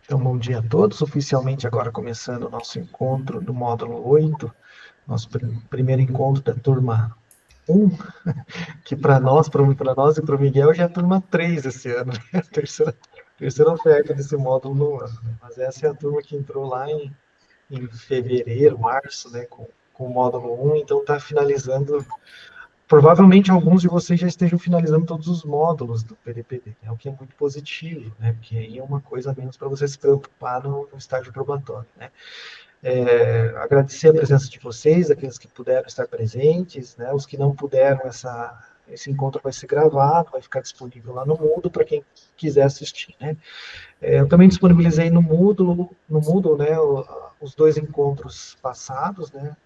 Então, bom dia a todos. Oficialmente agora começando o nosso encontro do módulo 8, nosso primeiro encontro da turma 1, que para nós e para o Miguel já é a turma 3 esse ano, né? A terceira oferta desse módulo no ano. Né? Mas essa é a turma que entrou lá em fevereiro, março, né, com o módulo 1, então está finalizando. Provavelmente alguns de vocês já estejam finalizando todos os módulos do PDPD, né? O que é muito positivo, né? Porque aí é uma coisa a menos para você se preocupar no estágio probatório, né? Agradecer a presença de vocês, aqueles que puderam estar presentes, né? Os que não puderam, esse encontro vai ser gravado, vai ficar disponível lá no Moodle para quem quiser assistir, né? Eu também disponibilizei no Moodle, né, os dois encontros passados, né,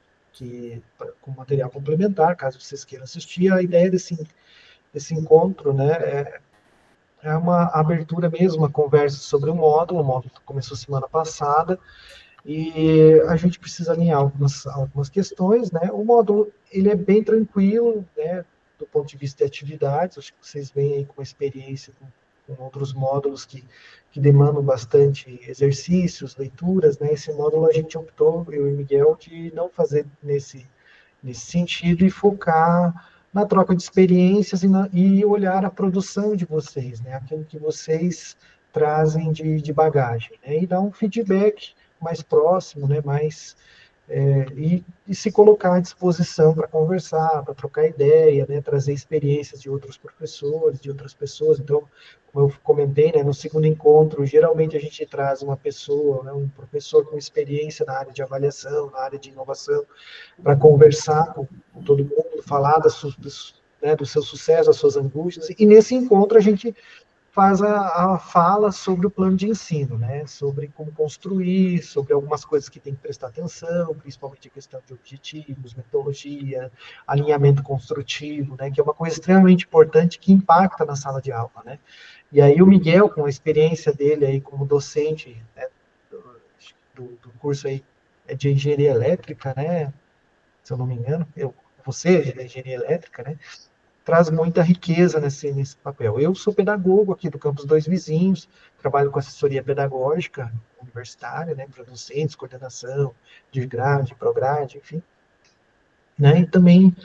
com material complementar, caso vocês queiram assistir. A ideia desse encontro, né, é uma abertura mesmo, uma conversa sobre o módulo começou semana passada, e a gente precisa alinhar algumas questões, né? O módulo, ele é bem tranquilo, né? Do ponto de vista de atividades, acho que vocês veem aí com experiência com outros módulos que demandam bastante exercícios, leituras, né? Esse módulo a gente optou, eu e o Miguel, de não fazer nesse sentido e focar na troca de experiências e olhar a produção de vocês, né? Aquilo que vocês trazem de bagagem, né? E dar um feedback mais próximo, né? E se colocar à disposição para conversar, para trocar ideia, né? Trazer experiências de outros professores, de outras pessoas. Então, como eu comentei, né? No segundo encontro, geralmente a gente traz uma pessoa, né? Um professor com experiência na área de avaliação, na área de inovação, para conversar com todo mundo, falar né, do seu sucesso, das suas angústias. E nesse encontro a gente faz a fala sobre o plano de ensino, né? Sobre como construir, sobre algumas coisas que tem que prestar atenção, principalmente a questão de objetivos, metodologia, alinhamento construtivo, né? Que é uma coisa extremamente importante que impacta na sala de aula, né? E aí o Miguel, com a experiência dele aí como docente, né, do curso aí de engenharia elétrica, né? Se eu não me engano, você é da engenharia elétrica, né? Traz muita riqueza nesse papel. Eu sou pedagogo aqui do Campus Dois Vizinhos, trabalho com assessoria pedagógica universitária, né, para docentes, coordenação de grade, prograde, enfim, né, e também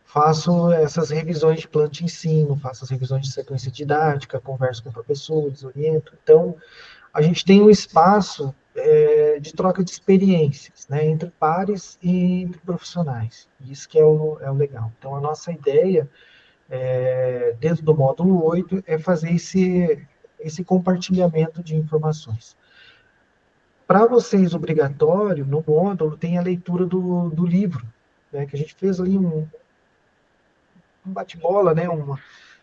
faço essas revisões de plano de ensino, faço as revisões de sequência didática, converso com professores, oriento. Então, a gente tem um espaço de troca de experiências, né, entre pares e entre profissionais. Isso que é o legal. Então, a nossa ideia dentro do módulo 8 é fazer esse compartilhamento de informações. Para vocês, obrigatório, no módulo, tem a leitura do livro, né, que a gente fez ali um bate-bola, né,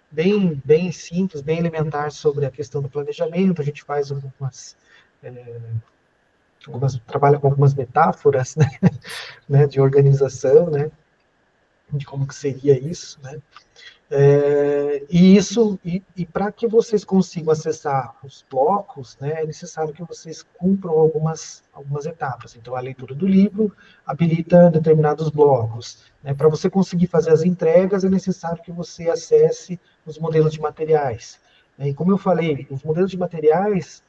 bem simples, bem elementar sobre a questão do planejamento. A gente faz trabalha com algumas metáforas, né, de organização, né, de como que seria isso, né. E para que vocês consigam acessar os blocos, né, é necessário que vocês cumpram algumas etapas. Então, a leitura do livro habilita determinados blocos. Né? Para você conseguir fazer as entregas, é necessário que você acesse os modelos de materiais. Né? E como eu falei, os modelos de materiais,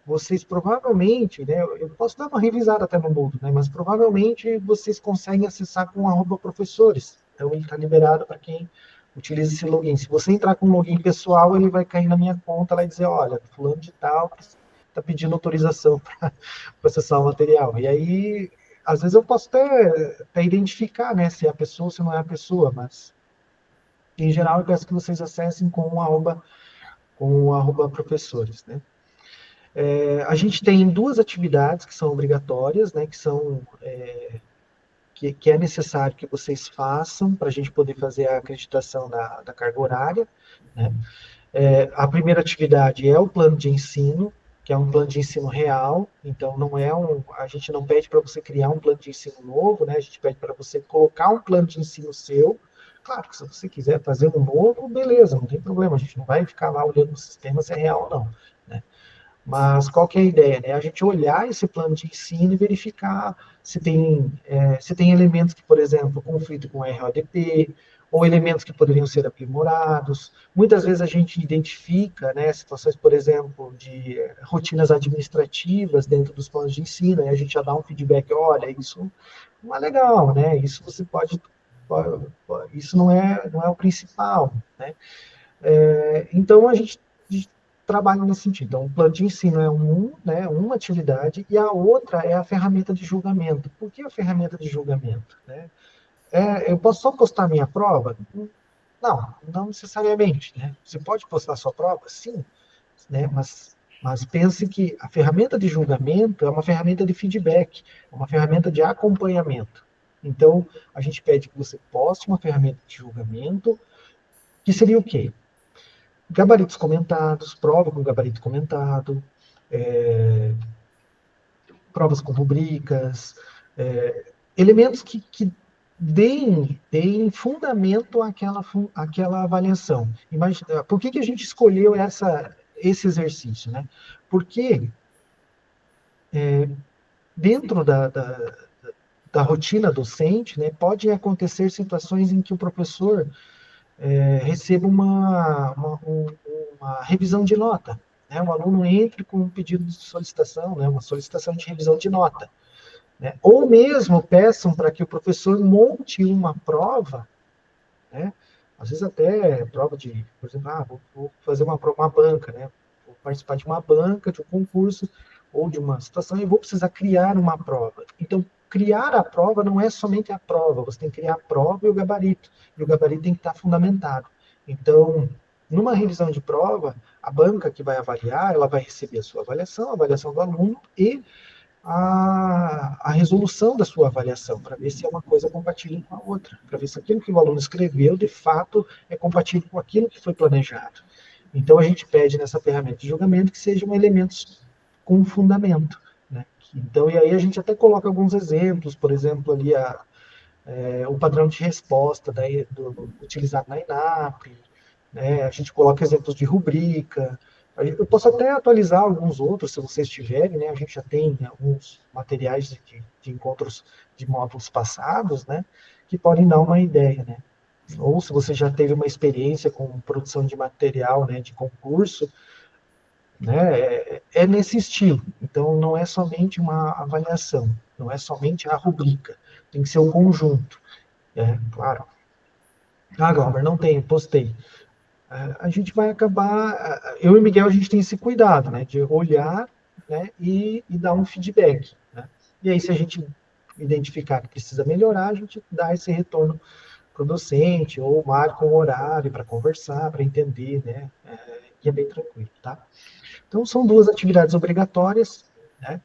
vocês provavelmente, né, eu posso dar uma revisada até no Moodle, né, mas provavelmente vocês conseguem acessar com @professores. Então, ele está liberado para quem utiliza esse login. Se você entrar com um login pessoal, ele vai cair na minha conta lá e dizer, olha, fulano de tal está pedindo autorização para processar o material. E aí, às vezes eu posso até identificar, né, se é a pessoa ou se não é a pessoa, mas em geral eu peço que vocês acessem com o @professores, né? A gente tem duas atividades que são obrigatórias, né, que é necessário que vocês façam para a gente poder fazer a acreditação da carga horária. Né? A primeira atividade é o plano de ensino, que é um plano de ensino real, então a gente não pede para você criar um plano de ensino novo, né? A gente pede para você colocar um plano de ensino seu. Claro que se você quiser fazer um novo, beleza, não tem problema, a gente não vai ficar lá olhando o sistema se é real ou não. Né? Mas qual que é a ideia? Né? A gente olhar esse plano de ensino e verificar se tem elementos que, por exemplo, conflito com RODP, ou elementos que poderiam ser aprimorados. Muitas vezes a gente identifica, né, situações, por exemplo, de rotinas administrativas dentro dos planos de ensino, e a gente já dá um feedback, olha, isso não é legal, né? Isso você isso não é o principal, né? Então a gente trabalha nesse sentido. Então, o plano de ensino é né, uma atividade e a outra é a ferramenta de julgamento. Por que a ferramenta de julgamento? Né? Eu posso só postar minha prova? Não, não necessariamente. Né? Você pode postar sua prova? Sim, né? Mas pense que a ferramenta de julgamento é uma ferramenta de feedback, é uma ferramenta de acompanhamento. Então, a gente pede que você poste uma ferramenta de julgamento, que seria o quê? Gabaritos comentados, prova com gabarito comentado, é, provas com rubricas, elementos que deem fundamento àquela avaliação. Imagina, por que a gente escolheu esse exercício? Né? Porque dentro da rotina docente, né, pode acontecer situações em que o professor receba uma revisão de nota. Né? O aluno entre com um pedido de solicitação, né? Uma solicitação de revisão de nota. Né? Ou mesmo peçam para que o professor monte uma prova, né? Às vezes até prova de, por exemplo, vou fazer uma banca, né? Vou participar de uma banca, de um concurso ou de uma situação e vou precisar criar uma prova. Então, criar a prova não é somente a prova, você tem que criar a prova e o gabarito tem que estar fundamentado. Então, numa revisão de prova, a banca que vai avaliar, ela vai receber a avaliação do aluno e a resolução da sua avaliação, para ver se é uma coisa compatível com a outra, para ver se aquilo que o aluno escreveu, de fato, é compatível com aquilo que foi planejado. Então, a gente pede nessa ferramenta de julgamento que sejam elementos com fundamento. Né? Então, e aí a gente até coloca alguns exemplos, por exemplo, ali o padrão de resposta utilizado na INAP, né? A gente coloca exemplos de rubrica. Eu posso até atualizar alguns outros, se vocês tiverem, né? A gente já tem alguns materiais de encontros de módulos passados, né? Que podem dar uma ideia, né? Ou se você já teve uma experiência com produção de material, né? De concurso, né? É nesse estilo. Então, não é somente uma avaliação, não é somente a rubrica, tem que ser um conjunto. Claro. Glauber, não tenho, postei. A gente vai acabar. Eu e o Miguel, a gente tem esse cuidado, né, de olhar, né, e dar um feedback. Né? E aí, se a gente identificar que precisa melhorar, a gente dá esse retorno para o docente, ou marca um horário para conversar, para entender, né? E é bem tranquilo, tá? Então, são duas atividades obrigatórias, né?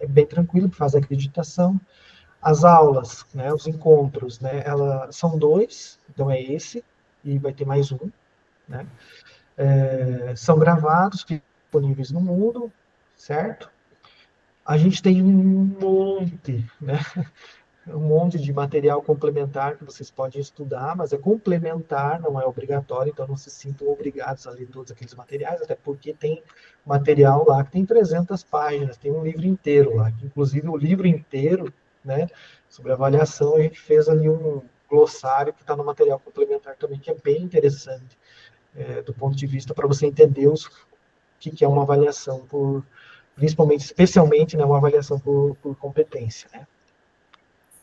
Bem tranquilo, faz a acreditação. As aulas, né, os encontros, né, são dois, então é esse, e vai ter mais um, né? São gravados, ficam disponíveis no mundo, certo? A gente tem um monte, né? Um monte de material complementar que vocês podem estudar, mas é complementar, não é obrigatório, então não se sintam obrigados a ler todos aqueles materiais, até porque tem material lá que tem 300 páginas, tem um livro inteiro lá, que inclusive o livro inteiro, né, sobre avaliação, a gente fez ali um glossário que está no material complementar também, que é bem interessante, do ponto de vista para você entender que é uma avaliação principalmente, especialmente, né, uma avaliação por competência, né?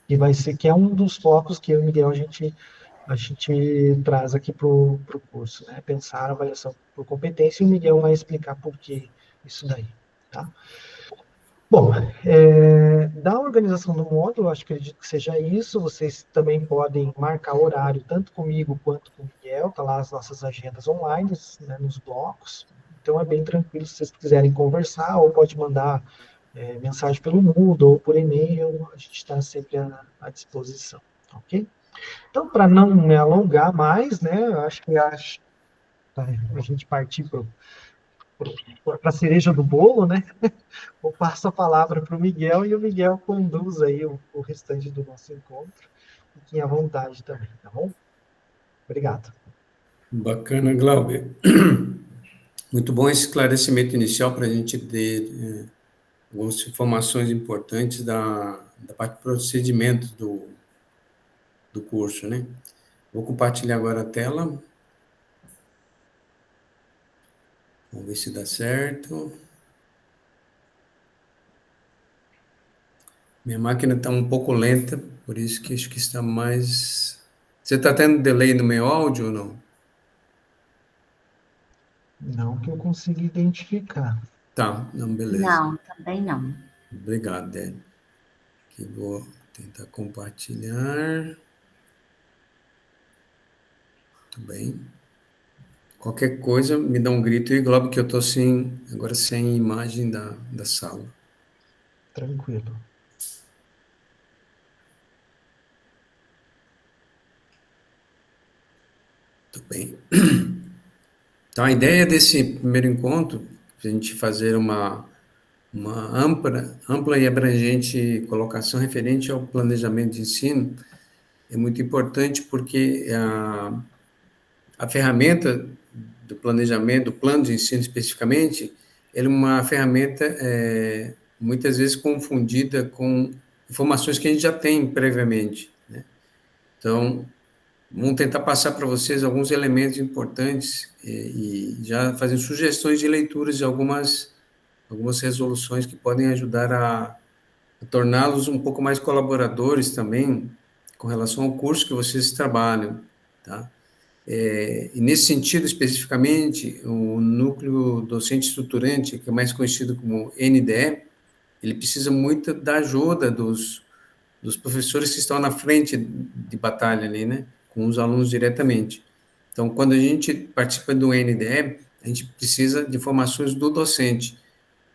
Que é um dos focos que eu e o Miguel a gente traz aqui para o curso, né? Pensar a avaliação por competência e o Miguel vai explicar por que isso daí, tá? Bom, da organização do módulo, acho que acredito que seja isso. Vocês também podem marcar horário, tanto comigo quanto com o Miguel, tá lá as nossas agendas online, né, nos blocos. Então é bem tranquilo se vocês quiserem conversar, ou pode mandar mensagem pelo Moodle ou por e-mail, a gente está sempre à disposição, ok? Então, para não me alongar mais, né, eu acho que a gente partir para a cereja do bolo, né? Eu passo a palavra para o Miguel e o Miguel conduz aí o restante do nosso encontro. Fiquem à vontade também, tá bom? Obrigado. Bacana, Glauber. Muito bom esse esclarecimento inicial para a gente ter algumas informações importantes da parte de procedimentos do curso, né? Vou compartilhar agora a tela. Vamos ver se dá certo. Minha máquina está um pouco lenta, por isso que acho que está mais... Você está tendo delay no meu áudio ou não? Não que eu consiga identificar. Tá, não, beleza. Não, também não. Obrigado, Débora. Aqui vou tentar compartilhar. Muito bem. Qualquer coisa, me dá um grito e Globo que eu estou agora sem imagem da sala. Tranquilo. Muito bem. Então, a ideia desse primeiro encontro, a gente fazer uma ampla e abrangente colocação referente ao planejamento de ensino, é muito importante porque a ferramenta do planejamento, do plano de ensino especificamente, ela é uma ferramenta muitas vezes confundida com informações que a gente já tem previamente, né? Então, vamos tentar passar para vocês alguns elementos importantes e já fazer sugestões de leituras de algumas resoluções que podem ajudar a torná-los um pouco mais colaboradores também com relação ao curso que vocês trabalham, tá? E nesse sentido, especificamente, o núcleo docente estruturante, que é mais conhecido como NDE, ele precisa muito da ajuda dos professores que estão na frente de batalha ali, né, com os alunos diretamente. Então, quando a gente participa do NDE, a gente precisa de informações do docente,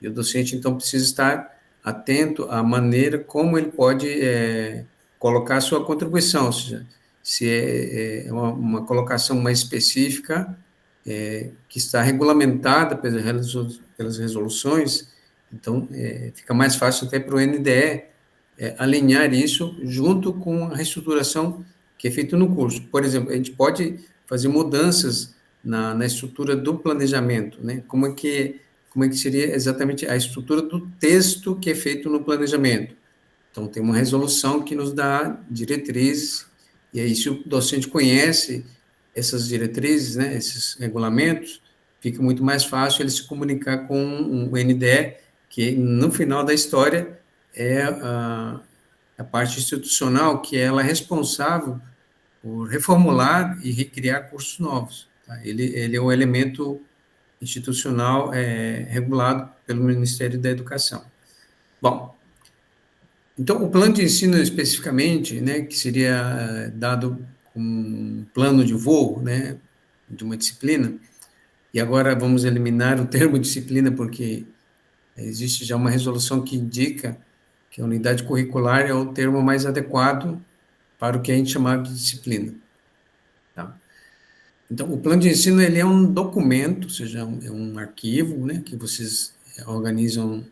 e o docente, então, precisa estar atento à maneira como ele pode colocar a sua contribuição, ou seja, se é uma colocação mais específica, que está regulamentada pelas resoluções, então, fica mais fácil até para o NDE alinhar isso junto com a reestruturação que é feita no curso. Por exemplo, a gente pode fazer mudanças na estrutura do planejamento, né? Como é que seria exatamente a estrutura do texto que é feito no planejamento? Então, tem uma resolução que nos dá diretrizes, e aí, se o docente conhece essas diretrizes, né, esses regulamentos, fica muito mais fácil ele se comunicar com o NDE, que, no final da história, é a parte institucional, que ela é responsável por reformular e recriar cursos novos. Tá? Ele é o elemento institucional regulado pelo Ministério da Educação. Bom, então, o plano de ensino especificamente, né, que seria dado como um plano de voo, né, de uma disciplina, e agora vamos eliminar o termo disciplina, porque existe já uma resolução que indica que a unidade curricular é o termo mais adequado para o que a gente chamava de disciplina. Tá? Então, o plano de ensino ele é um documento, ou seja, é um arquivo, né, que vocês organizam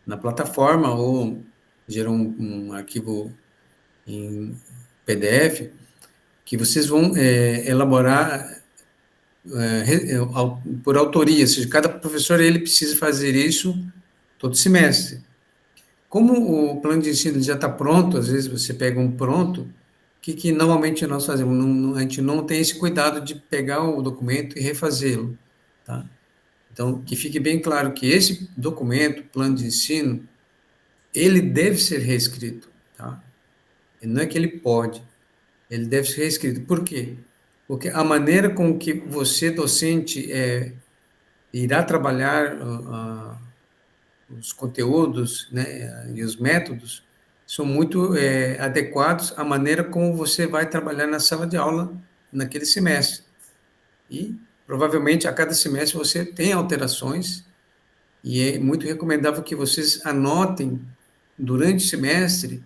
na plataforma ou geram um arquivo em PDF, que vocês vão elaborar por autoria, ou seja, cada professor ele precisa fazer isso todo semestre. Como o plano de ensino já está pronto, às vezes você pega um pronto, o que normalmente nós fazemos? A gente não tem esse cuidado de pegar o documento e refazê-lo, tá? Então, que fique bem claro que esse documento, plano de ensino, ele deve ser reescrito, tá? Não é que ele pode, ele deve ser reescrito. Por quê? Porque a maneira com que você, docente, irá trabalhar os conteúdos, né, e os métodos são muito adequados à maneira como você vai trabalhar na sala de aula naquele semestre. E, provavelmente, a cada semestre você tem alterações e é muito recomendável que vocês anotem durante o semestre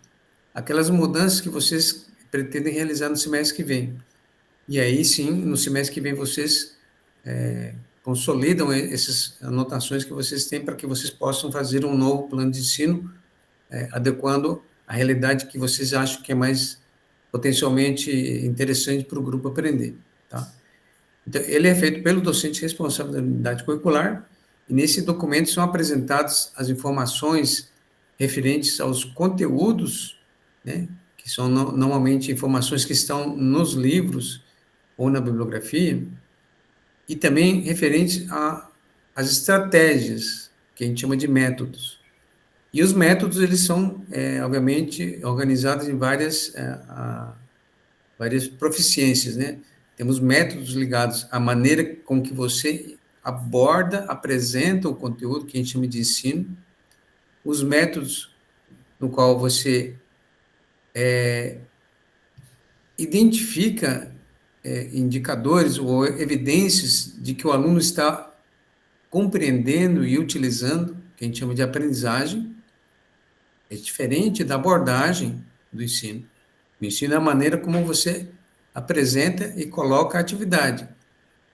aquelas mudanças que vocês pretendem realizar no semestre que vem. E aí, sim, no semestre que vem, vocês consolidam essas anotações que vocês têm para que vocês possam fazer um novo plano de ensino, adequando à realidade que vocês acham que é mais potencialmente interessante para o grupo aprender. Tá? Então, ele é feito pelo docente responsável da unidade curricular, e nesse documento são apresentadas as informações referentes aos conteúdos, né, que que são normalmente informações que estão nos livros ou na bibliografia, e também referentes às estratégias, que a gente chama de métodos. E os métodos, eles são, obviamente, organizados em várias proficiências, né? Temos métodos ligados à maneira com que você aborda, apresenta o conteúdo, que a gente chama de ensino, os métodos no qual você identifica indicadores ou evidências de que o aluno está compreendendo e utilizando, que a gente chama de aprendizagem, é diferente da abordagem do ensino. O ensino é a maneira como você apresenta e coloca a atividade.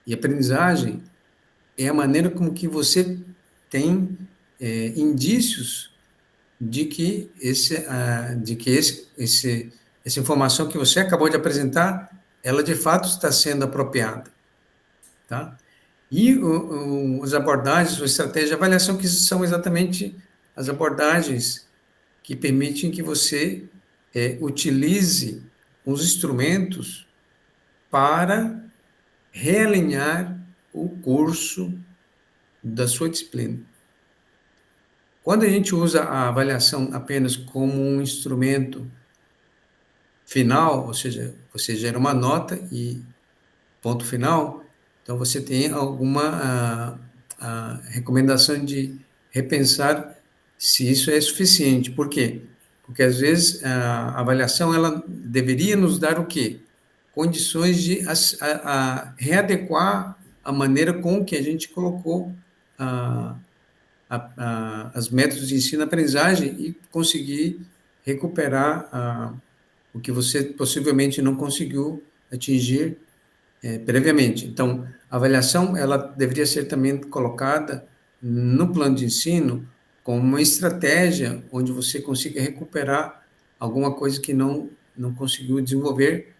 E aprendizagem é a maneira como que você tem indícios de que essa informação que você acabou de apresentar, ela de fato está sendo apropriada, tá? E as abordagens, ou estratégias de avaliação, que são exatamente as abordagens que permitem que você utilize os instrumentos para realinhar o curso da sua disciplina. Quando a gente usa a avaliação apenas como um instrumento final, ou seja, você gera uma nota e ponto final, então você tem alguma recomendação de repensar se isso é suficiente. Por quê? Porque às vezes a avaliação ela deveria nos dar o quê? Condições de readequar a maneira com que a gente colocou as métodos de ensino-aprendizagem e conseguir recuperar o que você possivelmente não conseguiu atingir previamente. Então, a avaliação ela deveria ser também colocada no plano de ensino como uma estratégia onde você consiga recuperar alguma coisa que não conseguiu desenvolver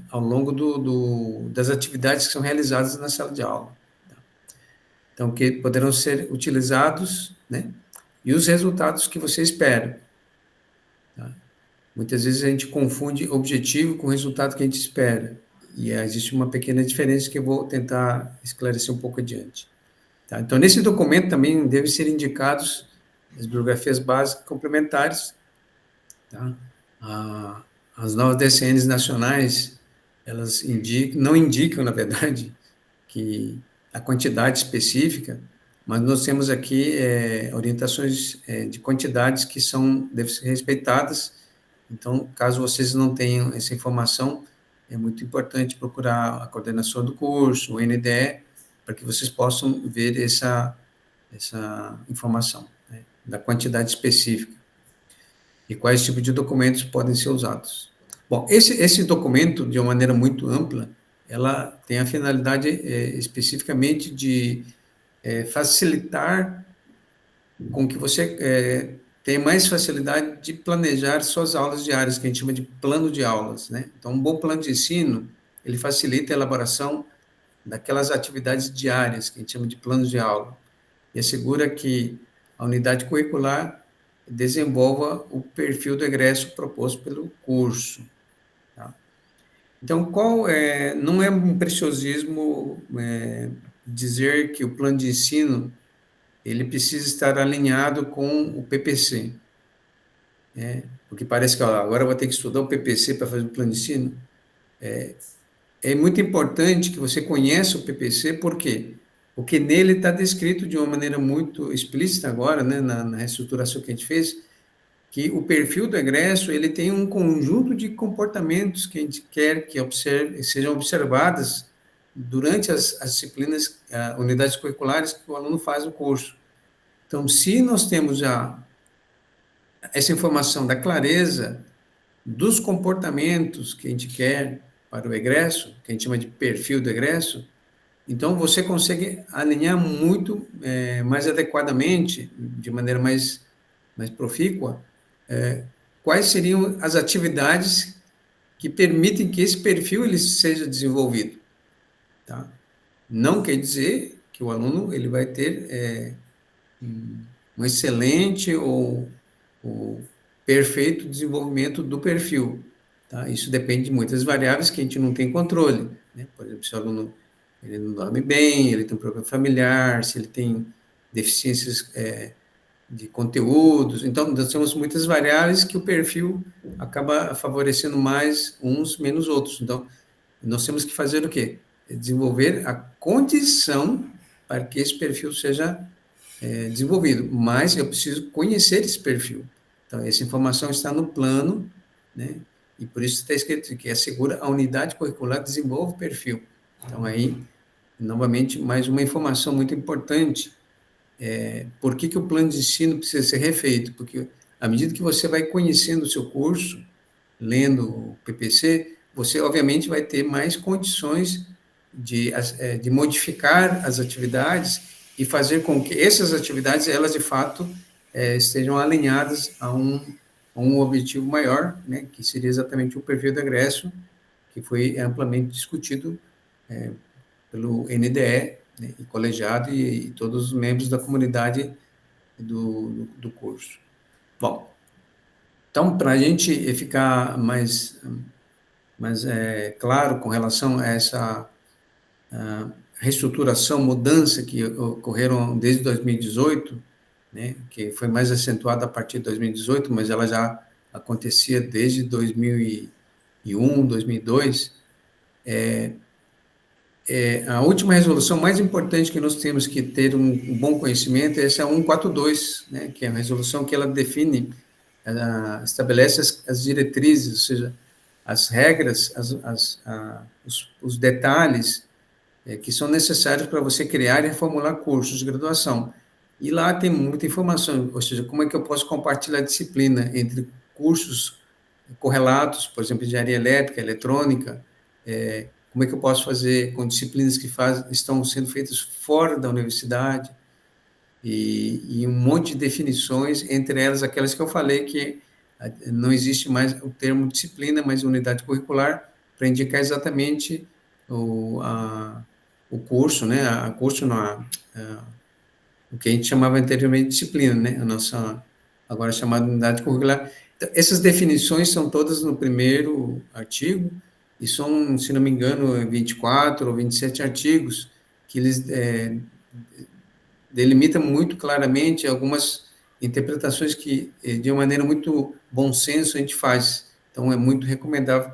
ao longo das atividades que são realizadas na sala de aula. Então, que poderão ser utilizados, né? E os resultados que você espera. Tá? Muitas vezes a gente confunde objetivo com o resultado que a gente espera. E existe uma pequena diferença que eu vou tentar esclarecer um pouco adiante. Tá? Então, nesse documento também devem ser indicados as bibliografias básicas complementares. Tá? As novas DCNs nacionais, elas não indicam, na verdade, que a quantidade específica, mas nós temos aqui orientações de quantidades que devem ser respeitadas. Então, caso vocês não tenham essa informação, é muito importante procurar a coordenação do curso, o NDE, para que vocês possam ver essa informação, né, da quantidade específica e quais tipos de documentos podem ser usados. Bom, esse documento, de uma maneira muito ampla, ela tem a finalidade especificamente de facilitar com que você tenha mais facilidade de planejar suas aulas diárias, que a gente chama de plano de aulas, né? Então, um bom plano de ensino, ele facilita a elaboração daquelas atividades diárias, que a gente chama de plano de aula, e assegura que a unidade curricular desenvolva o perfil do egresso proposto pelo curso. Tá? Então, não é um preciosismo dizer que o plano de ensino ele precisa estar alinhado com o PPC, porque parece que agora eu vou ter que estudar o PPC para fazer o plano de ensino. É muito importante que você conheça o PPC, por quê? Porque nele está descrito de uma maneira muito explícita agora, né, na reestruturação que a gente fez, que o perfil do egresso ele tem um conjunto de comportamentos que a gente quer que sejam observadas durante as disciplinas, unidades curriculares que o aluno faz o curso. Então, se nós temos já essa informação da clareza dos comportamentos que a gente quer para o egresso, que a gente chama de perfil do egresso, então você consegue alinhar muito mais adequadamente, de maneira mais profícua, quais seriam as atividades que permitem que esse perfil ele seja desenvolvido. Tá? Não quer dizer que o aluno ele vai ter um excelente ou perfeito desenvolvimento do perfil. Tá? Isso depende de muitas variáveis que a gente não tem controle, né? Por exemplo, se o aluno ele não dorme bem, ele tem um problema familiar, se ele tem deficiências de conteúdos. Então, nós temos muitas variáveis que o perfil acaba favorecendo mais uns, menos outros. Então, nós temos que fazer o quê? Desenvolver a condição para que esse perfil seja desenvolvido, mas eu preciso conhecer esse perfil. Então, essa informação está no plano, né? E por isso está escrito que assegura a unidade curricular desenvolve o perfil. Então, aí, novamente, mais uma informação muito importante. Por que que o plano de ensino precisa ser refeito? Porque, à medida que você vai conhecendo o seu curso, lendo o PPC, você, obviamente, vai ter mais condições de modificar as atividades e fazer com que essas atividades, elas, de fato, estejam alinhadas a um objetivo maior, né, que seria exatamente o perfil do egresso, que foi amplamente discutido pelo NDE, né, e colegiado e todos os membros da comunidade do curso. Bom, então, para a gente ficar mais claro com relação a essa reestruturação, mudança que ocorreram desde 2018, né, que foi mais acentuada a partir de 2018, mas ela já acontecia desde 2001, 2002, a última resolução mais importante que nós temos que ter um bom conhecimento é essa 142, né, que é a resolução que ela define, ela estabelece as diretrizes, ou seja, as regras, os detalhes que são necessários para você criar e reformular cursos de graduação. E lá tem muita informação, ou seja, como é que eu posso compartilhar a disciplina entre cursos correlatos, por exemplo, engenharia elétrica, eletrônica, como é que eu posso fazer com disciplinas que estão sendo feitas fora da universidade, e um monte de definições, entre elas aquelas que eu falei, que não existe mais o termo disciplina, mas unidade curricular, para indicar exatamente o curso, né? O que a gente chamava anteriormente de disciplina, né? A nossa, agora chamada unidade curricular. Então, essas definições são todas no primeiro artigo, e são, se não me engano, 24 ou 27 artigos, que eles delimitam muito claramente algumas interpretações que, de uma maneira muito bom senso, a gente faz. Então, é muito recomendável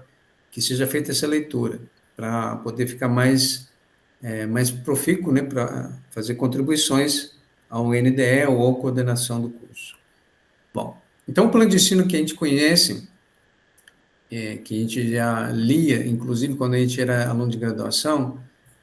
que seja feita essa leitura, para poder ficar mais profícuo, né, para fazer contribuições ao NDE ou à coordenação do curso. Bom, então o plano de ensino que a gente conhece, que a gente já lia, inclusive quando a gente era aluno de graduação,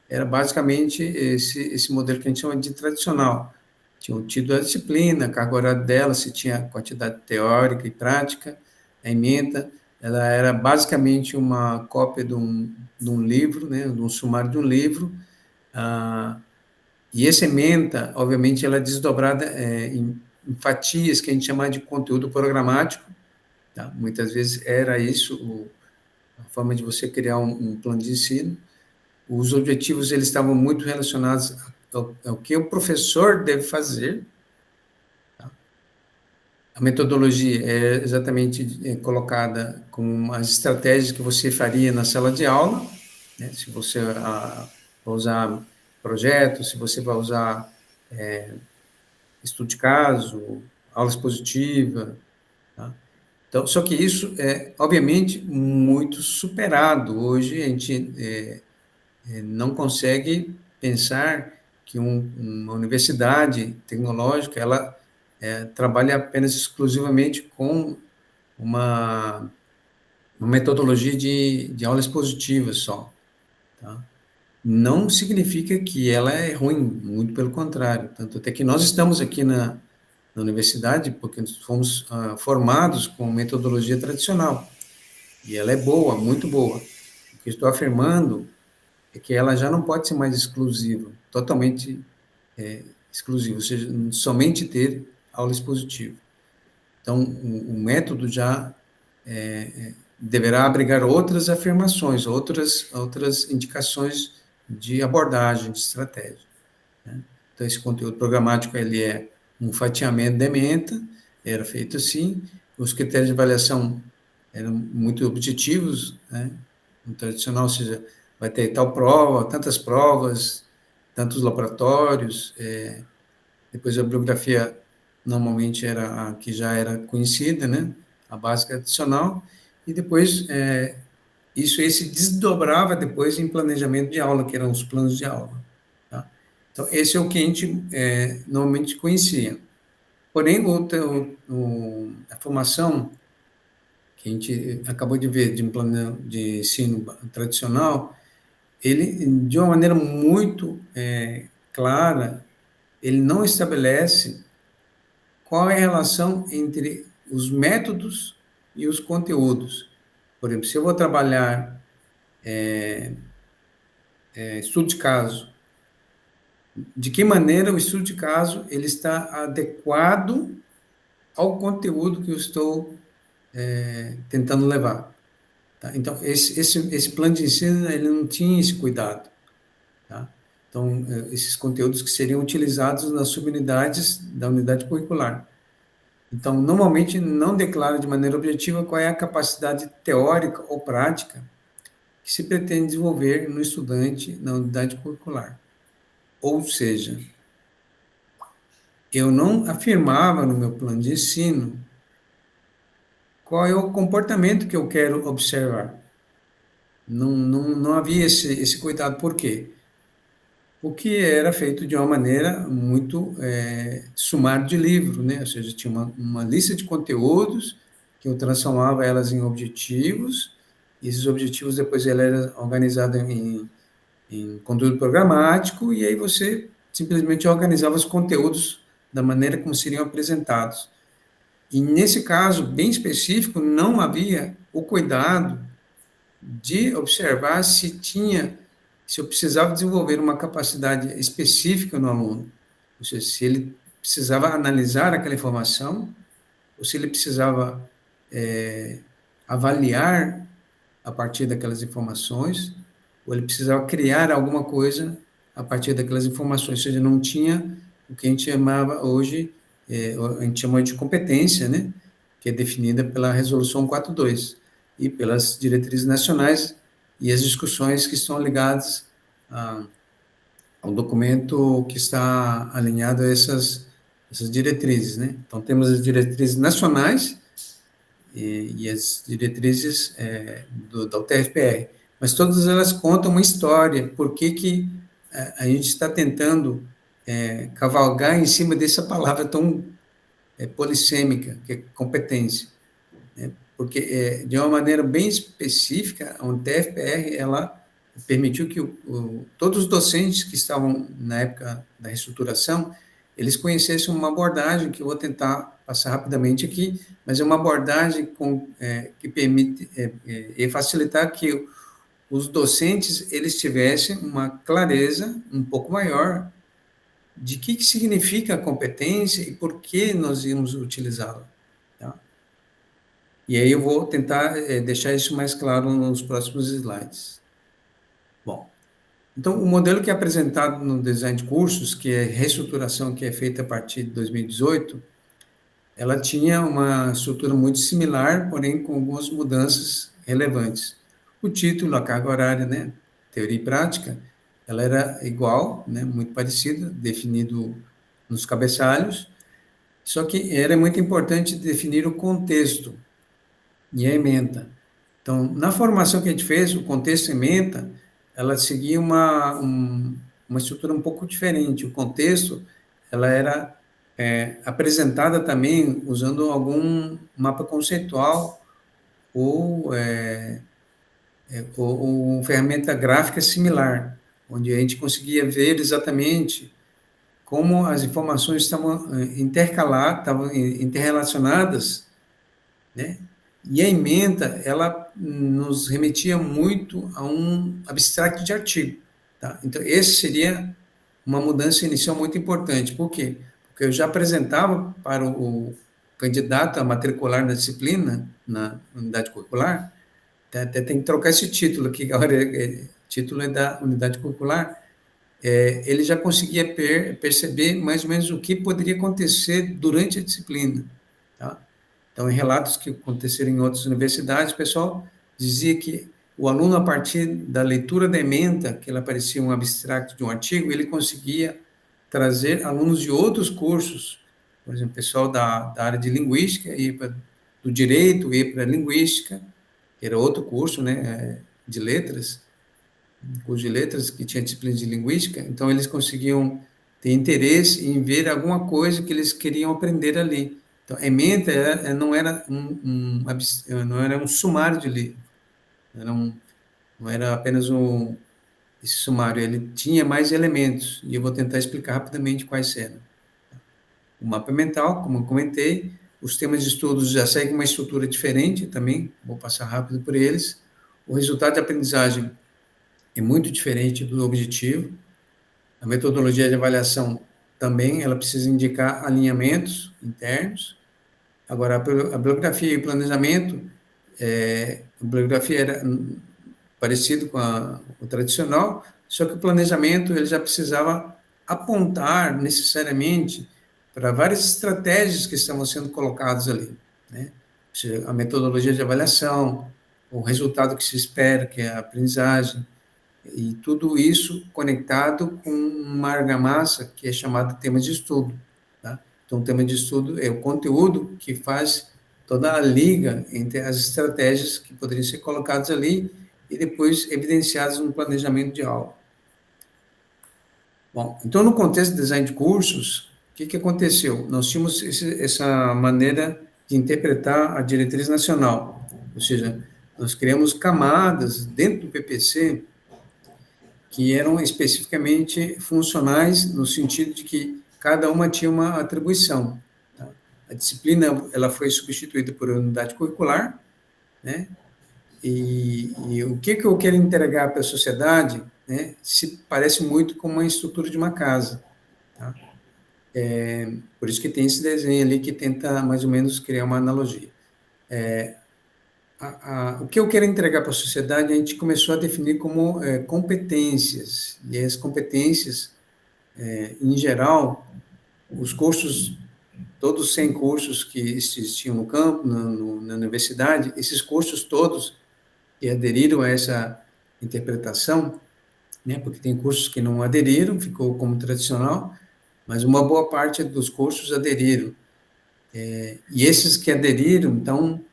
era basicamente esse modelo que a gente chama de tradicional. Tinham tido a disciplina, a carga horária dela, se tinha quantidade teórica e prática, a ementa, ela era basicamente uma cópia de um livro, né, de um sumário de um livro, e essa ementa, obviamente, ela é desdobrada em fatias que a gente chama de conteúdo programático, tá? Muitas vezes era isso a forma de você criar um plano de ensino. Os objetivos eles estavam muito relacionados ao que o professor deve fazer. Tá? A metodologia é exatamente colocada como as estratégias que você faria na sala de aula, né? Se você vai usar projetos, se você vai usar estudo de caso, aula expositiva, tá? Então, só que isso é, obviamente, muito superado. Hoje, a gente não consegue pensar que uma universidade tecnológica, ela trabalha apenas exclusivamente com uma metodologia de aula expositiva só, tá? Não significa que ela é ruim, muito pelo contrário. Tanto até que nós estamos aqui na universidade porque fomos formados com metodologia tradicional. E ela é boa, muito boa. O que estou afirmando é que ela já não pode ser mais exclusiva, totalmente exclusiva, ou seja, somente ter aula expositiva. Então, o método já deverá abrigar outras afirmações, outras indicações de abordagem, de estratégia, né? Então, esse conteúdo programático ele é um fatiamento de ementa, era feito assim, os critérios de avaliação eram muito objetivos, né? No tradicional, ou seja, vai ter tal prova, tantas provas, tantos laboratórios, depois a bibliografia normalmente era a que já era conhecida, né? A básica adicional, e depois isso aí se desdobrava depois em planejamento de aula, que eram os planos de aula, tá? Então, esse é o que a gente normalmente conhecia. Porém, a formação que a gente acabou de ver de um plano de ensino tradicional, ele, de uma maneira muito clara, ele não estabelece qual é a relação entre os métodos e os conteúdos. Por exemplo, se eu vou trabalhar estudo de caso, de que maneira o estudo de caso ele está adequado ao conteúdo que eu estou tentando levar. Tá? Então, esse plano de ensino ele não tinha esse cuidado. Tá? Então, esses conteúdos que seriam utilizados nas subunidades da unidade curricular. Então, normalmente não declara de maneira objetiva qual é a capacidade teórica ou prática que se pretende desenvolver no estudante na unidade curricular. Ou seja, eu não afirmava no meu plano de ensino qual é o comportamento que eu quero observar. Não havia esse cuidado. Por quê? O que era feito de uma maneira muito sumário de livro, né? Ou seja, tinha uma lista de conteúdos que eu transformava elas em objetivos, e esses objetivos depois ele era organizado em conteúdo programático, e aí você simplesmente organizava os conteúdos da maneira como seriam apresentados. E nesse caso bem específico, não havia o cuidado de observar se eu precisava desenvolver uma capacidade específica no aluno, ou seja, se ele precisava analisar aquela informação, ou se ele precisava avaliar a partir daquelas informações, ou ele precisava criar alguma coisa a partir daquelas informações, ou seja, não tinha o que a gente chamava hoje, a gente chama de competência, né, que é definida pela Resolução 42 e pelas diretrizes nacionais e as discussões que estão ligadas ao documento que está alinhado a essas diretrizes, né? Então, temos as diretrizes nacionais e as diretrizes da UTFPR, mas todas elas contam uma história, por que a gente está tentando cavalgar em cima dessa palavra tão polissêmica, que é competência, né? Porque, de uma maneira bem específica, a UTFPR, ela permitiu que todos os docentes que estavam na época da reestruturação, eles conhecessem uma abordagem que eu vou tentar passar rapidamente aqui, mas é uma abordagem que permite facilitar que os docentes eles tivessem uma clareza um pouco maior de que significa a competência e por que nós íamos utilizá-la. Tá? E aí eu vou tentar deixar isso mais claro nos próximos slides. Bom, então o modelo que é apresentado no design de cursos, que é reestruturação que é feita a partir de 2018, ela tinha uma estrutura muito similar, porém com algumas mudanças relevantes. O título, a carga horária, né, teoria e prática, ela era igual, né, muito parecida, definido nos cabeçalhos, só que era muito importante definir o contexto e a ementa. Então, na formação que a gente fez, o contexto e ementa, ela seguia uma estrutura um pouco diferente. O contexto, ela era apresentada também usando algum mapa conceitual ou ferramenta gráfica similar, onde a gente conseguia ver exatamente como as informações estavam intercaladas, estavam interrelacionadas, né? E a ementa, ela nos remetia muito a um abstract de artigo, tá? Então, esse seria uma mudança inicial muito importante. Por quê? Porque eu já apresentava para o candidato a matricular na disciplina, na unidade curricular, até tem que trocar esse título aqui, agora, título é da unidade curricular, ele já conseguia perceber mais ou menos o que poderia acontecer durante a disciplina, tá? Então, em relatos que aconteceram em outras universidades, o pessoal dizia que o aluno, a partir da leitura da ementa, que ela parecia um abstrato de um artigo, ele conseguia trazer alunos de outros cursos, por exemplo, pessoal da área de linguística, do direito, ia para a linguística, que era outro curso, né, de letras, curso de letras que tinha disciplina de linguística, então eles conseguiam ter interesse em ver alguma coisa que eles queriam aprender ali. Então, a ementa não era um sumário de livro, não era apenas esse sumário, ele tinha mais elementos, e eu vou tentar explicar rapidamente quais eram. O mapa mental, como eu comentei, os temas de estudos já seguem uma estrutura diferente também, vou passar rápido por eles. O resultado de aprendizagem é muito diferente do objetivo. A metodologia de avaliação também, ela precisa indicar alinhamentos internos. Agora, a bibliografia e o planejamento, a bibliografia era parecido com o tradicional, só que o planejamento ele já precisava apontar necessariamente para várias estratégias que estavam sendo colocadas ali, né? Ou seja, a metodologia de avaliação, o resultado que se espera, que é a aprendizagem, e tudo isso conectado com uma argamassa que é chamada tema de estudo, tá? Então, o tema de estudo é o conteúdo que faz toda a liga entre as estratégias que poderiam ser colocadas ali e depois evidenciadas no planejamento de aula. Bom, então, no contexto de design de cursos, o que aconteceu? Nós tínhamos essa maneira de interpretar a diretriz nacional, ou seja, nós criamos camadas dentro do PPC que eram especificamente funcionais no sentido de que cada uma tinha uma atribuição. Tá? A disciplina ela foi substituída por unidade curricular, né? E o que eu quero entregar para a sociedade, né, se parece muito com uma estrutura de uma casa. Tá? Por isso que tem esse desenho ali que tenta mais ou menos criar uma analogia. O que eu quero entregar para a sociedade, a gente começou a definir como competências, e as competências, em geral, os cursos, todos os 100 cursos que existiam no campo, na universidade, esses cursos todos que aderiram a essa interpretação, né, porque tem cursos que não aderiram, ficou como tradicional, mas uma boa parte dos cursos aderiram. E esses que aderiram, então,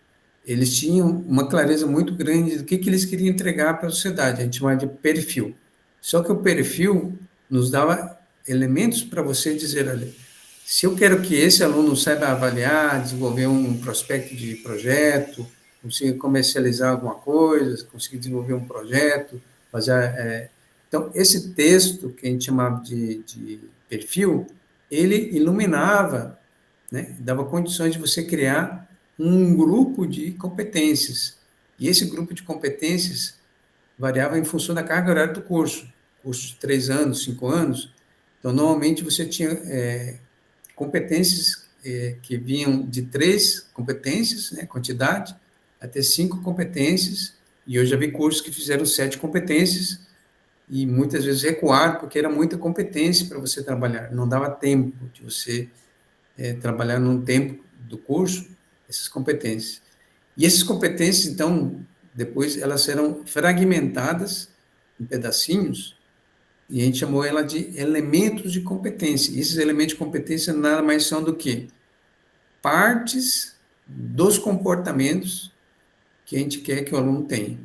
eles tinham uma clareza muito grande do que eles queriam entregar para a sociedade, a gente chama de perfil. Só que o perfil nos dava elementos para você dizer, olha, se eu quero que esse aluno saiba avaliar, desenvolver um prospecto de projeto, consiga comercializar alguma coisa, consiga desenvolver um projeto, fazer... Então, esse texto que a gente chamava de perfil, ele iluminava, né, dava condições de você criar um grupo de competências. E esse grupo de competências variava em função da carga horária do curso. Curso de 3 anos, 5 anos. Então, normalmente, você tinha competências que vinham de 3 competências, né, quantidade, até 5 competências. E eu já vi cursos que fizeram 7 competências e muitas vezes recuaram, porque era muita competência para você trabalhar. Não dava tempo de você trabalhar num tempo do curso essas competências. E essas competências, então, depois elas serão fragmentadas em pedacinhos, e a gente chamou ela de elementos de competência. E esses elementos de competência nada mais são do que partes dos comportamentos que a gente quer que o aluno tenha.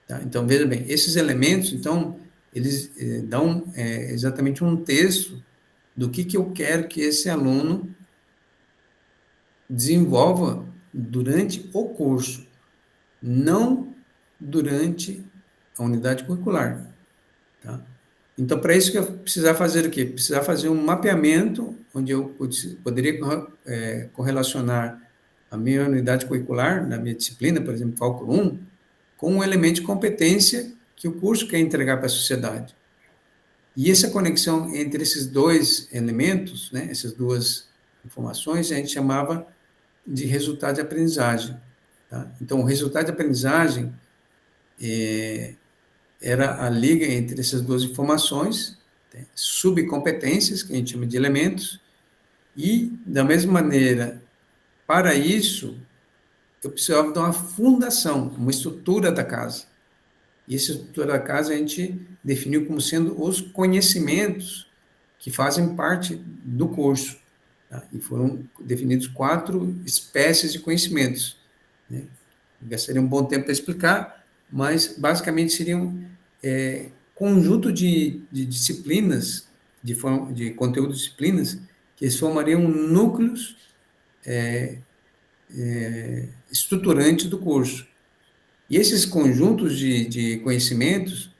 Tá? Então, veja bem, esses elementos, então, eles dão exatamente um texto do que eu quero que esse aluno desenvolva durante o curso, não durante a unidade curricular. Tá? Então, para isso que eu precisava fazer o quê? Precisava fazer um mapeamento onde eu poderia correlacionar a minha unidade curricular, na minha disciplina, por exemplo, cálculo 1, com um elemento de competência que o curso quer entregar para a sociedade. E essa conexão entre esses dois elementos, né, essas duas informações, a gente chamava de resultado de aprendizagem. Tá? Então, o resultado de aprendizagem era a liga entre essas duas informações, né, subcompetências, que a gente chama de elementos, e, da mesma maneira, para isso, eu precisava de uma fundação, uma estrutura da casa. E essa estrutura da casa a gente definiu como sendo os conhecimentos que fazem parte do curso. Tá? E foram definidos 4 espécies de conhecimentos. Né? Gastaria um bom tempo para explicar, mas basicamente seriam conjunto de disciplinas, de conteúdo de disciplinas, que formariam núcleos estruturantes do curso. E esses conjuntos de conhecimentos,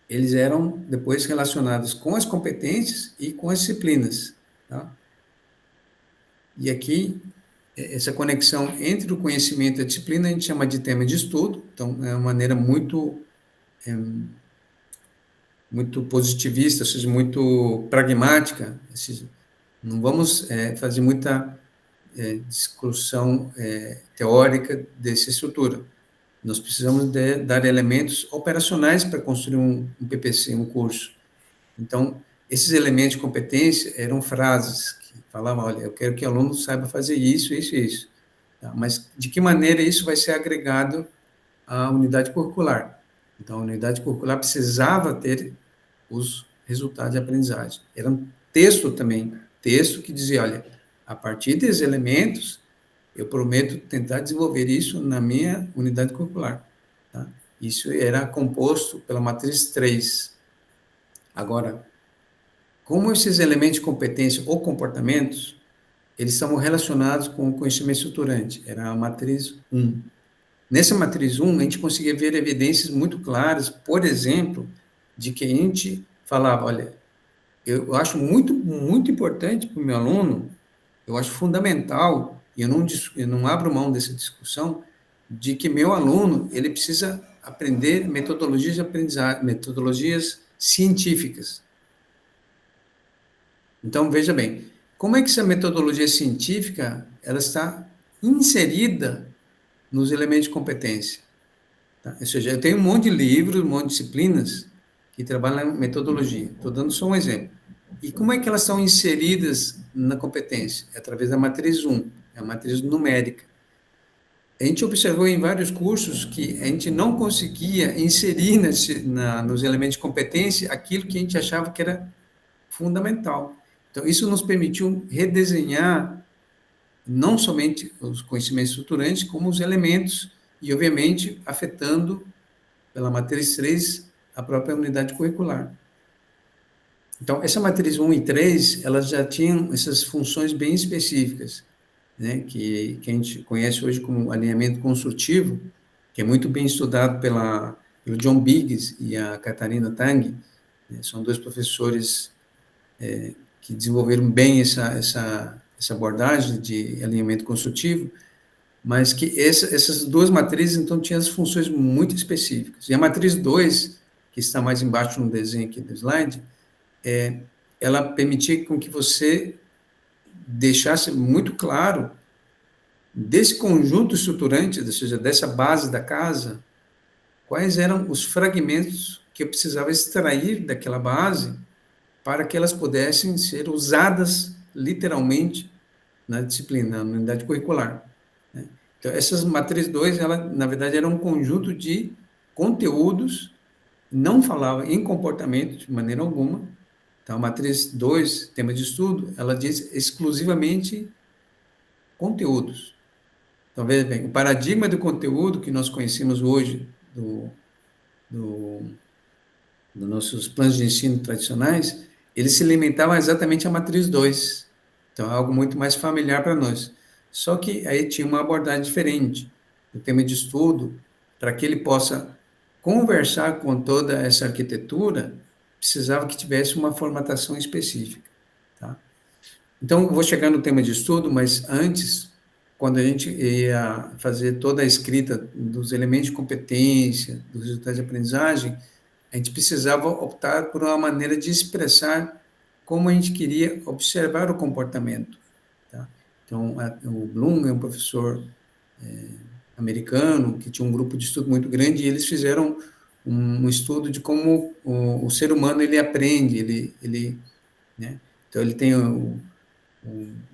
eles eram depois relacionados com as competências e com as disciplinas. Tá? E aqui, essa conexão entre o conhecimento e a disciplina, a gente chama de tema de estudo, então é uma maneira muito positivista, ou seja, muito pragmática. Não vamos fazer muita discussão teórica dessa estrutura. Nós precisamos dar elementos operacionais para construir um PPC, um curso. Então, esses elementos de competência eram frases que falavam, olha, eu quero que o aluno saiba fazer isso, isso e isso. Tá? Mas de que maneira isso vai ser agregado à unidade curricular? Então, a unidade curricular precisava ter os resultados de aprendizagem. Era um texto também, texto que dizia, olha, a partir desses elementos, eu prometo tentar desenvolver isso na minha unidade curricular. Tá? Isso era composto pela matriz 3. Agora, como esses elementos de competência ou comportamentos, eles são relacionados com o conhecimento estruturante, era a matriz 1. Nessa matriz 1, a gente conseguia ver evidências muito claras, por exemplo, de que a gente falava, olha, eu acho muito importante para o meu aluno, eu acho fundamental, e eu não abro mão dessa discussão, de que meu aluno, ele precisa aprender metodologias de aprendizagem, metodologias científicas. Então, veja bem, como é que essa metodologia científica, ela está inserida nos elementos de competência? Tá? Ou seja, eu tenho um monte de livros, um monte de disciplinas que trabalham em metodologia. Estou dando só um exemplo. E como é que elas são inseridas na competência? É através da matriz 1, é a matriz numérica. A gente observou em vários cursos que a gente não conseguia inserir nos elementos de competência aquilo que a gente achava que era fundamental. Então, isso nos permitiu redesenhar não somente os conhecimentos estruturantes, como os elementos, e, obviamente, afetando, pela matriz 3, a própria unidade curricular. Então, essa matriz 1 e 3, elas já tinham essas funções bem específicas, né, que a gente conhece hoje como alinhamento construtivo, que é muito bem estudado pelo John Biggs e a Catarina Tang, né, são 2 professores que desenvolveram bem essa abordagem de alinhamento construtivo, mas que essas 2 matrizes, então, tinham as funções muito específicas. E a matriz 2, que está mais embaixo no desenho aqui do slide, ela permitia com que você deixasse muito claro desse conjunto estruturante, ou seja, dessa base da casa, quais eram os fragmentos que eu precisava extrair daquela base para que elas pudessem ser usadas literalmente na disciplina, na unidade curricular. Né? Então, essas matrizes 2, ela, na verdade, era um conjunto de conteúdos, não falava em comportamento de maneira alguma. Então, a matriz 2, tema de estudo, ela diz exclusivamente conteúdos. Então, veja bem, o paradigma do conteúdo que nós conhecemos hoje do, dos nossos planos de ensino tradicionais, eles se limitavam exatamente à matriz 2. Então, é algo muito mais familiar para nós. Só que aí tinha uma abordagem diferente. O tema de estudo, para que ele possa conversar com toda essa arquitetura, precisava que tivesse uma formatação específica. Tá? Então, vou chegar no tema de estudo, mas antes, quando a gente ia fazer toda a escrita dos elementos de competência, dos resultados de aprendizagem, a gente precisava optar por uma maneira de expressar como a gente queria observar o comportamento. Tá? Então, o Bloom é um professor americano que tinha um grupo de estudo muito grande e eles fizeram um estudo de como o ser humano ele aprende, né? Então, ele tem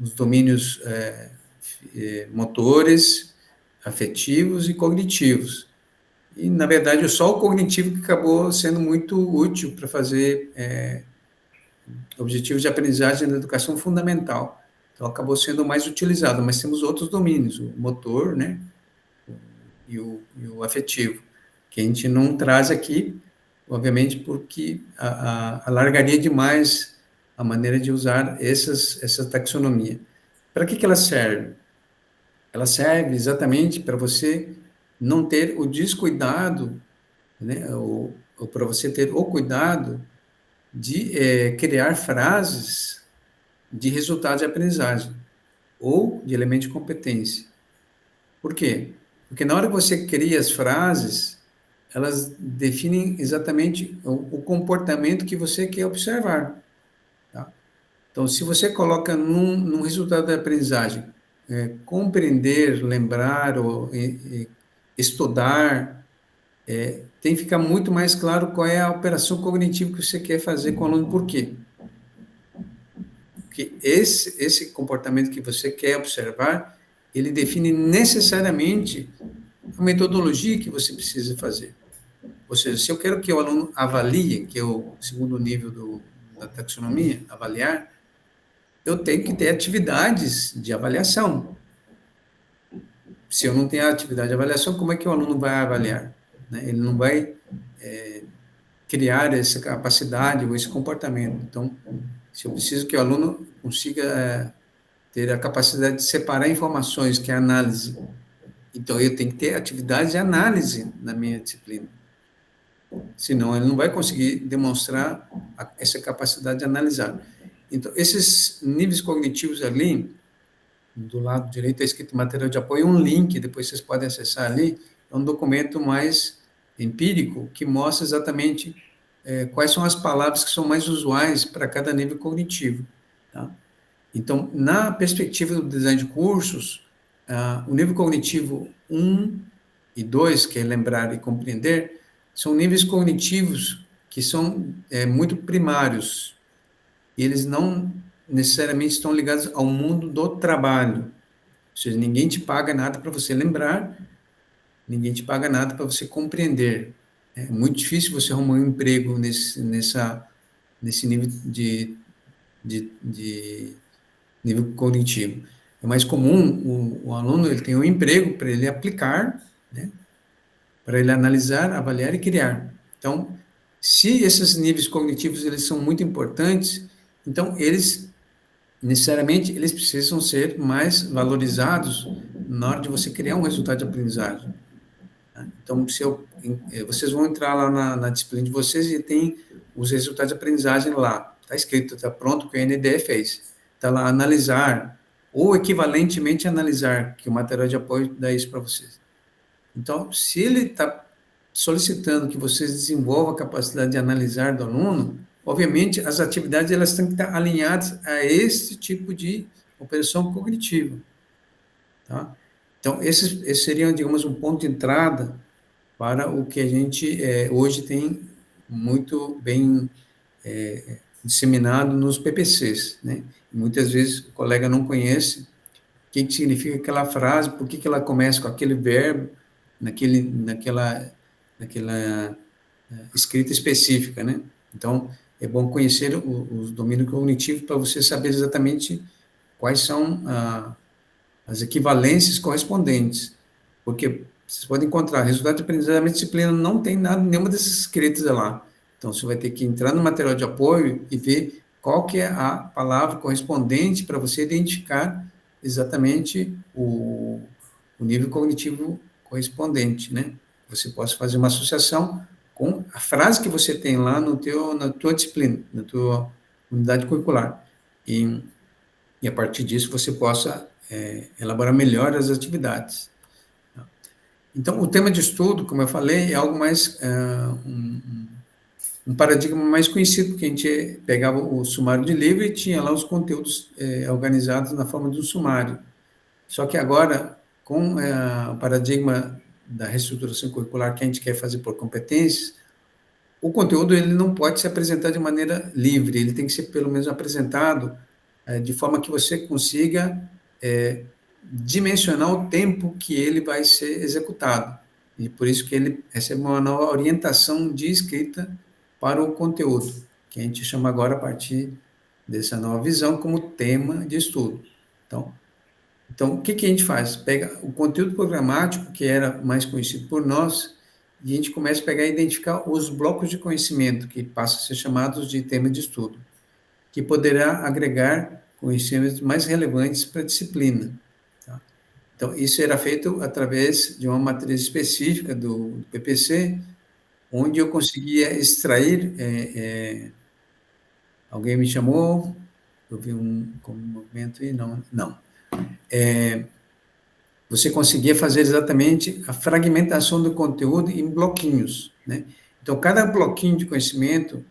os domínios motores, afetivos e cognitivos. E, na verdade, só o cognitivo que acabou sendo muito útil para fazer objetivos de aprendizagem na educação fundamental. Então, acabou sendo mais utilizado, mas temos outros domínios, o motor, né, e o afetivo, que a gente não traz aqui, obviamente, porque alargaria demais a maneira de usar essa taxonomia. Para que ela serve? Ela serve exatamente para você não ter o descuidado, né, ou para você ter o cuidado de criar frases de resultado de aprendizagem ou de elemento de competência. Por quê? Porque na hora que você cria as frases, elas definem exatamente o comportamento que você quer observar. Tá? Então, se você coloca num resultado da aprendizagem, compreender, lembrar ou estudar, tem que ficar muito mais claro qual é a operação cognitiva que você quer fazer com o aluno. Por quê? Porque esse comportamento que você quer observar, ele define necessariamente a metodologia que você precisa fazer. Ou seja, se eu quero que o aluno avalie, que é o segundo nível da taxonomia, avaliar, eu tenho que ter atividades de avaliação. Se eu não tenho atividade de avaliação, como é que o aluno vai avaliar? Né? Ele não vai criar essa capacidade ou esse comportamento. Então, se eu preciso que o aluno consiga ter a capacidade de separar informações, que é a análise, então eu tenho que ter atividade de análise na minha disciplina. Senão ele não vai conseguir demonstrar essa capacidade de analisar. Então, esses níveis cognitivos ali, do lado direito está escrito material de apoio, um link, depois vocês podem acessar ali, é um documento mais empírico que mostra exatamente quais são as palavras que são mais usuais para cada nível cognitivo. Tá? Então, na perspectiva do design de cursos, o nível cognitivo 1 e 2, que é lembrar e compreender, são níveis cognitivos que são muito primários, e eles não necessariamente estão ligados ao mundo do trabalho. Ou seja, ninguém te paga nada para você lembrar, ninguém te paga nada para você compreender. É muito difícil você arrumar um emprego nesse nível de nível cognitivo. É mais comum o aluno ele tem um emprego para ele aplicar, né, para ele analisar, avaliar e criar. Então, se esses níveis cognitivos eles são muito importantes, então eles necessariamente eles precisam ser mais valorizados na hora de você criar um resultado de aprendizagem. Então, vocês vão entrar lá na disciplina de vocês e tem os resultados de aprendizagem lá. Está escrito, está pronto, que o NDE fez. Está lá, analisar, ou equivalentemente analisar, que o material de apoio dá isso para vocês. Então, se ele está solicitando que vocês desenvolvam a capacidade de analisar do aluno, obviamente, as atividades elas têm que estar alinhadas a esse tipo de operação cognitiva. Tá? Então, esse seria, digamos, um ponto de entrada para o que a gente hoje tem muito bem disseminado nos PPCs, né? Muitas vezes o colega não conhece o que significa aquela frase, por que ela começa com aquele verbo, naquela escrita específica, né? Então, é bom conhecer os domínios cognitivos para você saber exatamente quais são as equivalências correspondentes, porque vocês podem encontrar resultado de aprendizagem da disciplina, não tem nada, nenhuma dessas escritas lá. Então, você vai ter que entrar no material de apoio e ver qual que é a palavra correspondente para você identificar exatamente o nível cognitivo correspondente, né? Você possa fazer uma associação com a frase que você tem lá na tua disciplina, na tua unidade curricular. E a partir disso você possa elaborar melhor as atividades. Então, o tema de estudo, como eu falei, é algo mais, um paradigma mais conhecido, porque a gente pegava o sumário de livro e tinha lá os conteúdos organizados na forma de um sumário. Só que agora, com o paradigma da reestruturação curricular que a gente quer fazer por competências, o conteúdo ele não pode se apresentar de maneira livre, ele tem que ser pelo menos apresentado de forma que você consiga dimensionar o tempo que ele vai ser executado. E por isso que ele recebe uma nova orientação de escrita para o conteúdo, que a gente chama agora, a partir dessa nova visão, como tema de estudo. Então, o que que a gente faz? Pega o conteúdo programático, que era mais conhecido por nós, e a gente começa a pegar e identificar os blocos de conhecimento, que passam a ser chamados de tema de estudo, que poderá agregar conhecimentos mais relevantes para a disciplina. Tá? Então, isso era feito através de uma matriz específica do PPC, onde eu conseguia extrair. Alguém me chamou, eu vi um movimento e não. Você conseguia fazer exatamente a fragmentação do conteúdo em bloquinhos, né? Então, cada bloquinho de conhecimento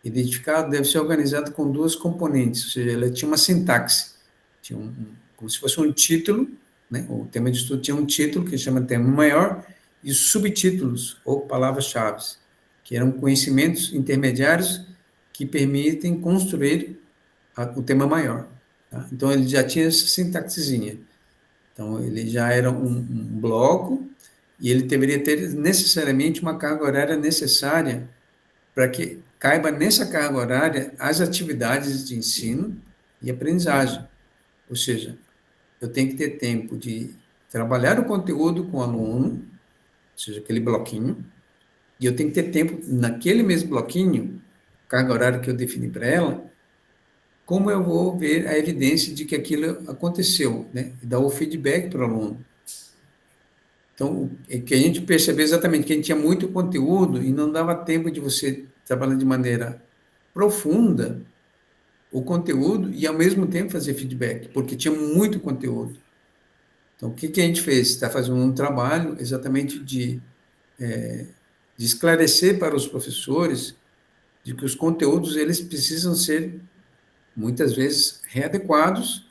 identificado deve ser organizado com duas componentes, ou seja, ela tinha uma sintaxe, tinha como se fosse um título, né? O tema de estudo tinha um título, que chama tema maior, e subtítulos, ou palavras-chave, que eram conhecimentos intermediários que permitem construir o tema maior. Tá? Então, ele já tinha essa sintaxezinha. Então, ele já era um bloco e ele deveria ter necessariamente uma carga horária necessária para que caiba nessa carga horária as atividades de ensino e aprendizagem. Ou seja, eu tenho que ter tempo de trabalhar o conteúdo com o aluno, ou seja, aquele bloquinho, e eu tenho que ter tempo, naquele mesmo bloquinho, carga horária que eu defini para ela, como eu vou ver a evidência de que aquilo aconteceu, né? E dar o feedback para o aluno. Então, é que a gente percebeu exatamente que a gente tinha muito conteúdo e não dava tempo de você trabalhar de maneira profunda o conteúdo e, ao mesmo tempo, fazer feedback, porque tinha muito conteúdo. Então, o que que a gente fez? Está fazendo um trabalho exatamente de esclarecer para os professores de que os conteúdos eles precisam ser, muitas vezes, readequados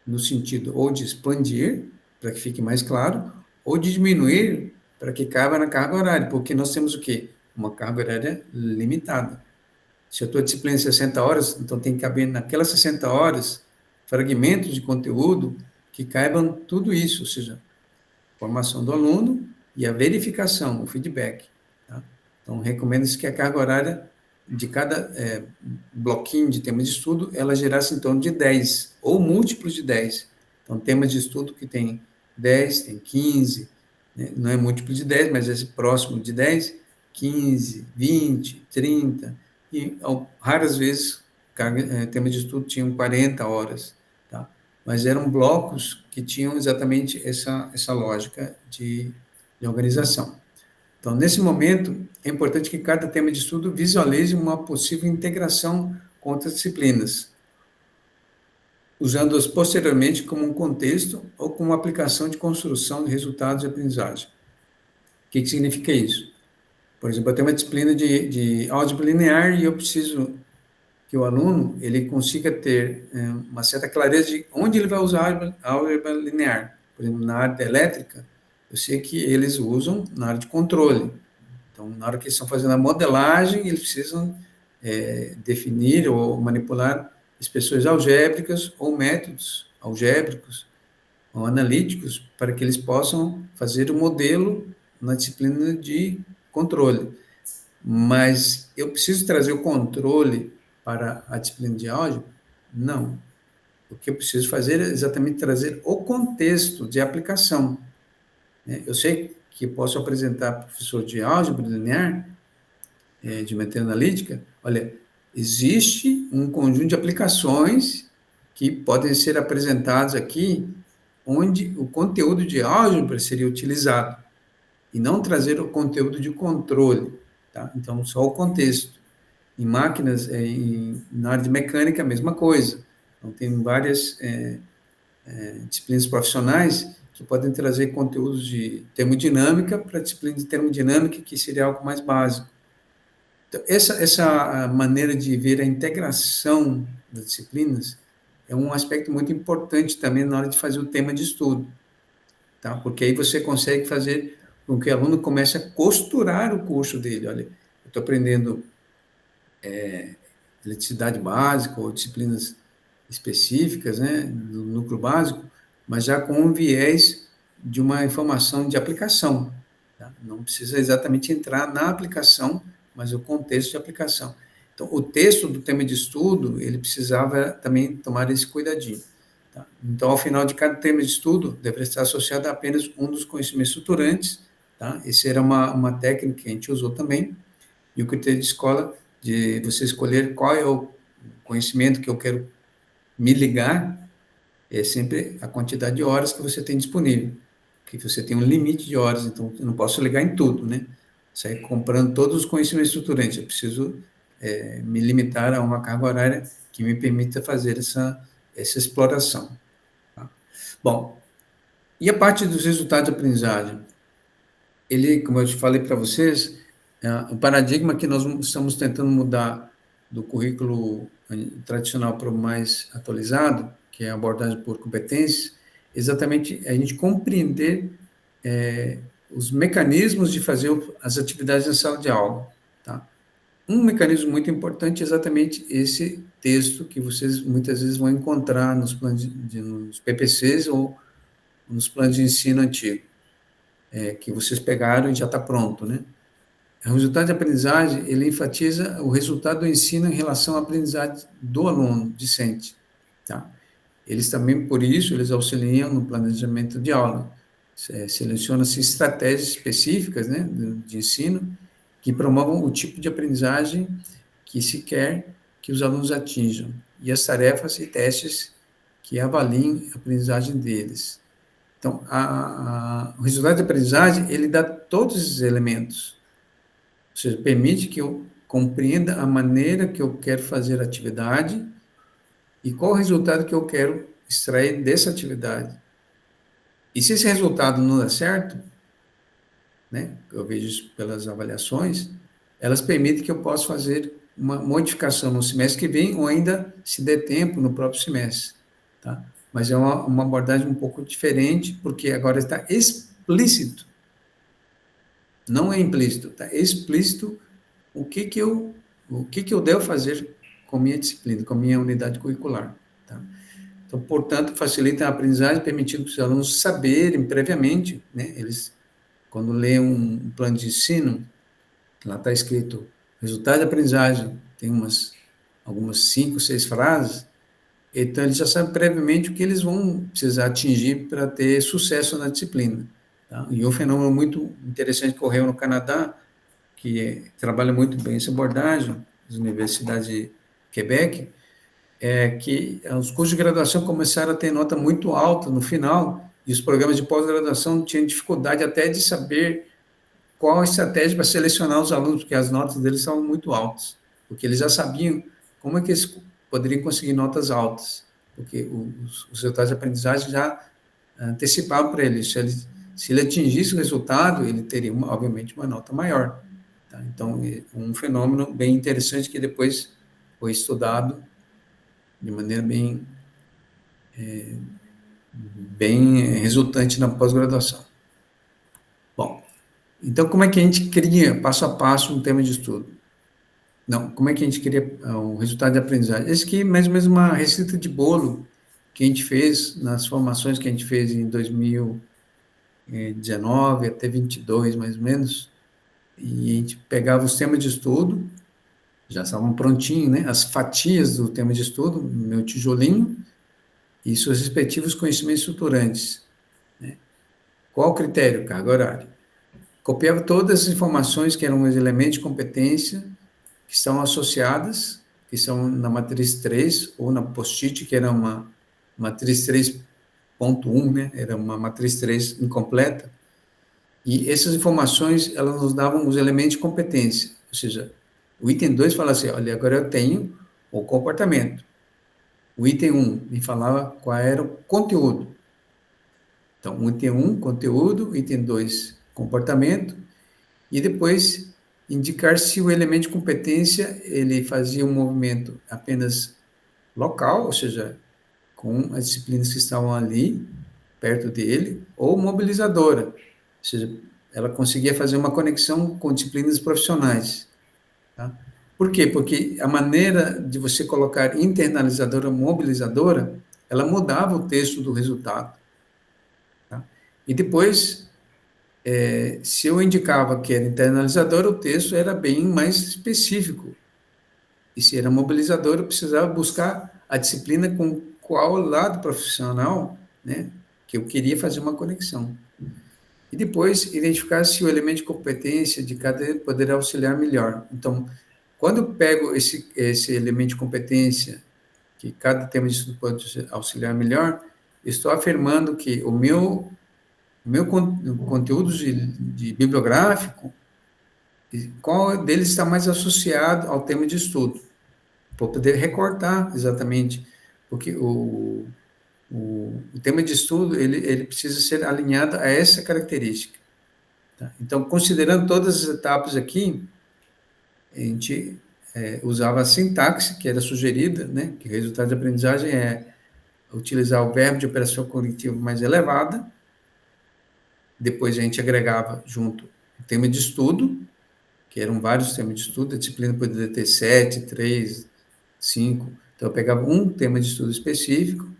no sentido ou de expandir, para que fique mais claro, ou de diminuir, para que caiba na carga horária, porque nós temos o quê? Uma carga horária limitada. Se a tua disciplina é 60 horas, então tem que caber naquelas 60 horas fragmentos de conteúdo que caibam tudo isso, ou seja, formação do aluno e a verificação, o feedback. Tá? Então, recomenda-se que a carga horária de cada bloquinho de tema de estudo, ela gerasse em torno de 10, ou múltiplos de 10. Então, temas de estudo que tem 10, tem 15, né? Não é múltiplo de 10, mas é próximo de 10, 15, 20, 30, e raras vezes temas de estudo tinham 40 horas, tá? Mas eram blocos que tinham exatamente essa lógica de organização. Então, nesse momento, é importante que cada tema de estudo visualize uma possível integração com outras disciplinas, usando-as posteriormente como um contexto ou como uma aplicação de construção de resultados de aprendizagem. O que significa isso? Por exemplo, eu tenho uma disciplina de álgebra linear e eu preciso que o aluno ele consiga ter uma certa clareza de onde ele vai usar a álgebra linear. Por exemplo, na área da elétrica, eu sei que eles usam na área de controle. Então, na hora que eles estão fazendo a modelagem, eles precisam definir ou manipular expressões algébricas ou métodos algébricos ou analíticos para que eles possam fazer o modelo na disciplina de controle. Mas eu preciso trazer o controle para a disciplina de álgebra? Não. O que eu preciso fazer é exatamente trazer o contexto de aplicação. Eu sei que posso apresentar para o professor de álgebra linear, de geometria analítica, olha, existe um conjunto de aplicações que podem ser apresentados aqui, onde o conteúdo de álgebra seria utilizado, e não trazer o conteúdo de controle, tá? Então, só o contexto. Em máquinas, na área de mecânica, a mesma coisa. Então, tem várias disciplinas profissionais que podem trazer conteúdos de termodinâmica para a disciplina de termodinâmica, que seria algo mais básico. Então, essa maneira de ver a integração das disciplinas é um aspecto muito importante também na hora de fazer o tema de estudo, tá? Porque aí você consegue fazer com que o aluno comece a costurar o curso dele. Olha, eu estou aprendendo eletricidade básica ou disciplinas específicas, né, do núcleo básico, mas já com um viés de uma informação de aplicação. Tá? Não precisa exatamente entrar na aplicação, mas o contexto de aplicação. Então, o texto do tema de estudo, ele precisava também tomar esse cuidadinho. Tá? Então, ao final de cada tema de estudo, deve estar associado a apenas um dos conhecimentos estruturantes. Tá? Essa era uma técnica que a gente usou também. E o critério de escola, de você escolher qual é o conhecimento que eu quero me ligar, é sempre a quantidade de horas que você tem disponível. Porque você tem um limite de horas, então eu não posso ligar em tudo, né? Sair comprando todos os conhecimentos estruturantes. Eu preciso me limitar a uma carga horária que me permita fazer essa exploração. Tá? Bom, e a parte dos resultados de aprendizagem? Ele, como eu te falei para vocês, o paradigma que nós estamos tentando mudar do currículo tradicional para o mais atualizado, que é a abordagem por competências, exatamente a gente compreender os mecanismos de fazer as atividades na sala de aula. Tá? Um mecanismo muito importante é exatamente esse texto que vocês muitas vezes vão encontrar nos planos nos PPCs ou nos planos de ensino antigo, que vocês pegaram e já está pronto, né? O resultado de aprendizagem, ele enfatiza o resultado do ensino em relação à aprendizagem do aluno discente, tá? Eles também, por isso, eles auxiliam no planejamento de aula. Seleciona-se estratégias específicas, né, de ensino que promovam o tipo de aprendizagem que se quer que os alunos atinjam e as tarefas e testes que avaliem a aprendizagem deles. Então, o resultado de aprendizagem, ele dá todos esses elementos, ou seja, permite que eu compreenda a maneira que eu quero fazer a atividade e qual o resultado que eu quero extrair dessa atividade. E se esse resultado não dá certo, né, eu vejo isso pelas avaliações, elas permitem que eu possa fazer uma modificação no semestre que vem ou ainda, se der tempo, no próprio semestre. Tá? Mas é uma abordagem um pouco diferente, porque agora está explícito, não é implícito, está explícito o que eu devo fazer com minha disciplina, com minha unidade curricular. Tá? Então, portanto, facilita a aprendizagem, permitindo que os alunos saberem previamente, né, eles, quando lêem um plano de ensino, lá está escrito resultado de aprendizagem, tem algumas 5, 6 frases, então eles já sabem previamente o que eles vão precisar atingir para ter sucesso na disciplina. Tá? E um fenômeno muito interessante que ocorreu no Canadá, que trabalha muito bem essa abordagem, as universidades de Quebec, é que os cursos de graduação começaram a ter nota muito alta no final, e os programas de pós-graduação tinham dificuldade até de saber qual a estratégia para selecionar os alunos, porque as notas deles são muito altas, porque eles já sabiam como é que eles poderiam conseguir notas altas, porque os resultados de aprendizagem já antecipavam para eles. Se ele atingisse o resultado, ele teria, obviamente, uma nota maior. Tá? Então, um fenômeno bem interessante que depois foi estudado de maneira bem resultante na pós-graduação. Bom, então como é que a gente cria, passo a passo, um tema de estudo? Não, como é que a gente cria o resultado de aprendizagem? Esse aqui é mais ou menos uma receita de bolo que a gente fez nas formações que a gente fez em 2019 até 22, mais ou menos, e a gente pegava os temas de estudo, já estavam prontinhos, né? As fatias do tema de estudo, meu tijolinho, e seus respectivos conhecimentos estruturantes. Né? Qual o critério? Carga horária. Copiava todas as informações que eram os elementos de competência que estão associadas, que são na matriz 3, ou na post-it, que era uma matriz 3.1, né? Era uma matriz 3 incompleta. E essas informações, elas nos davam os elementos de competência. Ou seja, o item 2 fala assim, olha, agora eu tenho o comportamento. O item 1 me falava qual era o conteúdo. Então, o item 1, conteúdo, item 2, comportamento, e depois indicar se o elemento de competência ele fazia um movimento apenas local, ou seja, com as disciplinas que estavam ali, perto dele, ou mobilizadora, ou seja, ela conseguia fazer uma conexão com disciplinas profissionais. Tá? Por quê? Porque a maneira de você colocar internalizadora ou mobilizadora, ela mudava o texto do resultado. E depois, se eu indicava que era internalizador, o texto era bem mais específico. E se era mobilizador, eu precisava buscar a disciplina com qual lado profissional, né, que eu queria fazer uma conexão. E depois, identificar se o elemento de competência de cada poderia auxiliar melhor. Então, quando eu pego esse elemento de competência, que cada tema de estudo pode auxiliar melhor, estou afirmando que o meu conteúdo de bibliográfico, qual deles está mais associado ao tema de estudo, para poder recortar exatamente, porque o tema de estudo ele precisa ser alinhado a essa característica. Tá? Então, considerando todas as etapas aqui, a gente usava a sintaxe, que era sugerida, né, que o resultado de aprendizagem é utilizar o verbo de operação cognitiva mais elevada, depois a gente agregava junto o tema de estudo, que eram vários temas de estudo, a disciplina poderia ter 7, 3, 5, então eu pegava um tema de estudo específico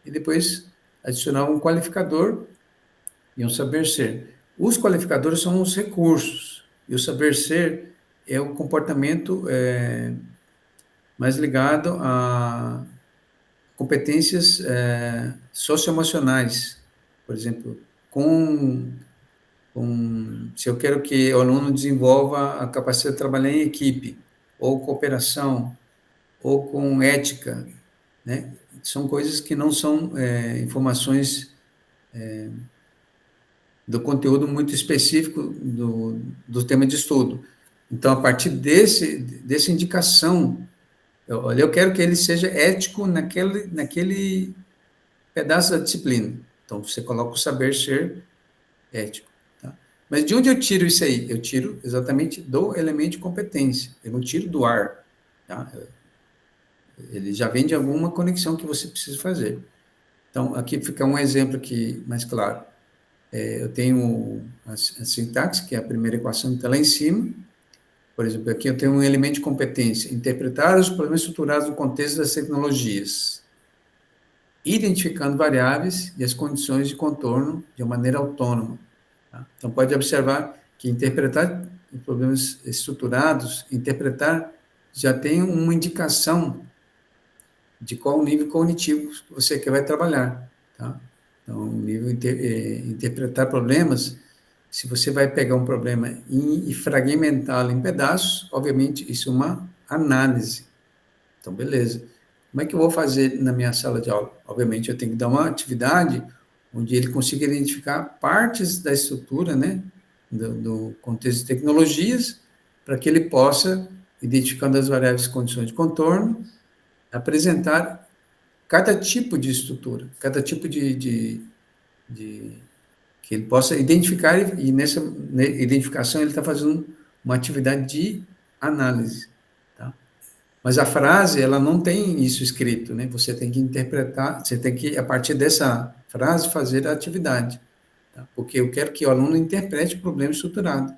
e depois adicionava um qualificador e um saber-ser. Os qualificadores são os recursos, e o saber-ser é o comportamento mais ligado a competências socioemocionais, por exemplo, se eu quero que o aluno desenvolva a capacidade de trabalhar em equipe, ou cooperação, ou com ética, né? São coisas que não são informações do conteúdo muito específico do tema de estudo. Então, a partir dessa indicação, eu quero que ele seja ético naquele pedaço da disciplina. Então, você coloca o saber ser ético. Tá? Mas de onde eu tiro isso aí? Eu tiro exatamente do elemento de competência. Eu não tiro do ar. Tá? Ele já vem de alguma conexão que você precisa fazer. Então, aqui fica um exemplo aqui mais claro. Eu tenho a sintaxe, que é a primeira equação que está lá em cima. Por exemplo, aqui eu tenho um elemento de competência: interpretar os problemas estruturados no contexto das tecnologias, identificando variáveis e as condições de contorno de uma maneira autônoma. Tá? Então, pode observar que interpretar problemas estruturados, interpretar já tem uma indicação de qual nível cognitivo você quer vai trabalhar. Tá? Então, o nível interpretar problemas, se você vai pegar um problema e fragmentá-lo em pedaços, obviamente isso é uma análise. Então, beleza. Como é que eu vou fazer na minha sala de aula? Obviamente, eu tenho que dar uma atividade onde ele consiga identificar partes da estrutura, né, do contexto de tecnologias, para que ele possa, identificando as variáveis e condições de contorno, apresentar cada tipo de estrutura, cada tipo de que ele possa identificar, e nessa identificação ele está fazendo uma atividade de análise. Tá? Mas a frase, ela não tem isso escrito, né? Você tem que interpretar, você tem que, a partir dessa frase, fazer a atividade. Tá? Porque eu quero que o aluno interprete o problema estruturado.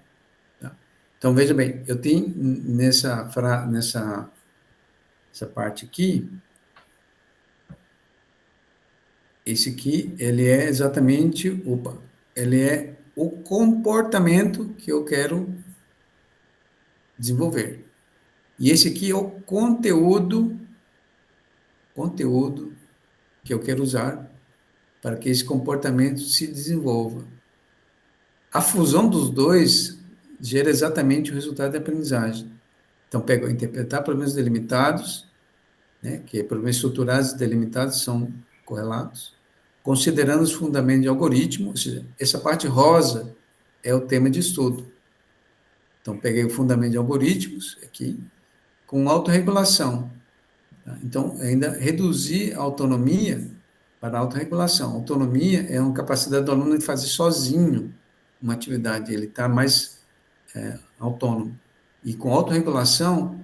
Tá? Então, veja bem, eu tenho nessa parte aqui, esse aqui, ele é exatamente, ele é o comportamento que eu quero desenvolver. E esse aqui é o conteúdo que eu quero usar para que esse comportamento se desenvolva. A fusão dos dois gera exatamente o resultado da aprendizagem. Então, pego interpretar problemas delimitados, né, que problemas estruturados e delimitados são correlatos, considerando os fundamentos de algoritmo, ou seja, essa parte rosa é o tema de estudo. Então, peguei o fundamento de algoritmos aqui, com autorregulação. Tá? Então, ainda reduzir a autonomia para a autorregulação. Autonomia é uma capacidade do aluno de fazer sozinho uma atividade, ele está mais autônomo. E com autorregulação,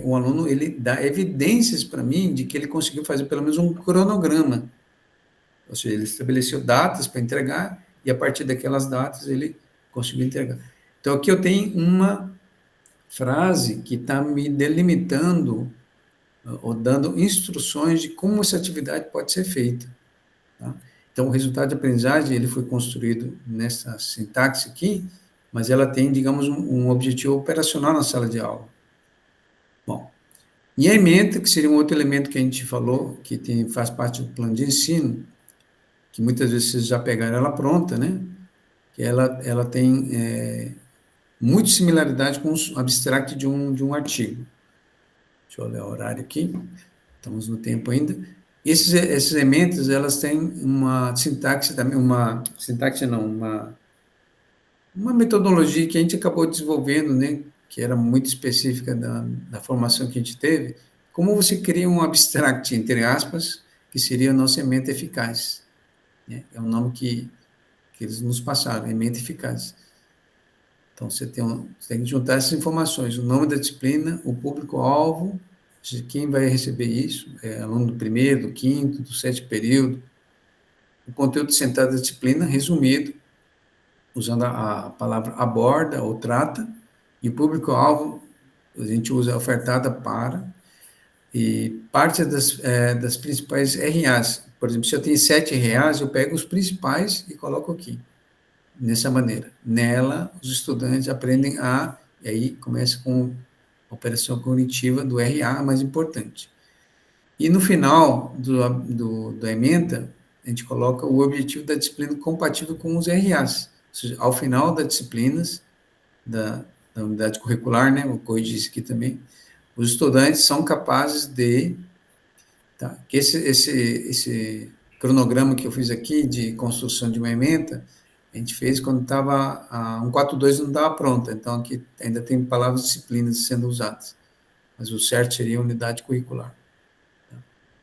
o aluno ele dá evidências para mim de que ele conseguiu fazer pelo menos um cronograma. Ou seja, ele estabeleceu datas para entregar e a partir daquelas datas ele conseguiu entregar. Então, aqui eu tenho uma frase que está me delimitando ou dando instruções de como essa atividade pode ser feita. Tá? Então, o resultado de aprendizagem, ele foi construído nessa sintaxe aqui, mas ela tem, digamos, um objetivo operacional na sala de aula. Bom, e a ementa, que seria um outro elemento que a gente falou, que faz parte do plano de ensino, que muitas vezes vocês já pegaram ela pronta, né? Que ela tem muita similaridade com o abstract de um artigo. Deixa eu olhar o horário aqui, estamos no tempo ainda. Esses ementas, elas têm uma sintaxe também, uma metodologia que a gente acabou desenvolvendo, né, que era muito específica da formação que a gente teve, como você cria um abstract, entre aspas, que seria a nossa ementa eficaz. Né? É um nome que eles nos passaram, ementa eficaz. Então, você tem que juntar essas informações, o nome da disciplina, o público-alvo, de quem vai receber isso, aluno do primeiro, do quinto, do sétimo período, o conteúdo central da disciplina, resumido, usando a palavra aborda ou trata, e o público-alvo, a gente usa ofertada para, e parte das principais RAs. Por exemplo, se eu tenho 7 RAs, eu pego os principais e coloco aqui, dessa maneira. Nela, os estudantes aprendem e aí começa com a operação cognitiva do RA, mais importante. E no final da ementa, a gente coloca o objetivo da disciplina compatível com os RAs. Ou seja, ao final das disciplinas da unidade curricular, né, vou corrigir isso aqui também, os estudantes são capazes de... Tá, que esse cronograma que eu fiz aqui de construção de uma ementa, a gente fez quando estava a 142 não estava pronta, então aqui ainda tem palavras disciplinas sendo usadas, mas o certo seria unidade curricular.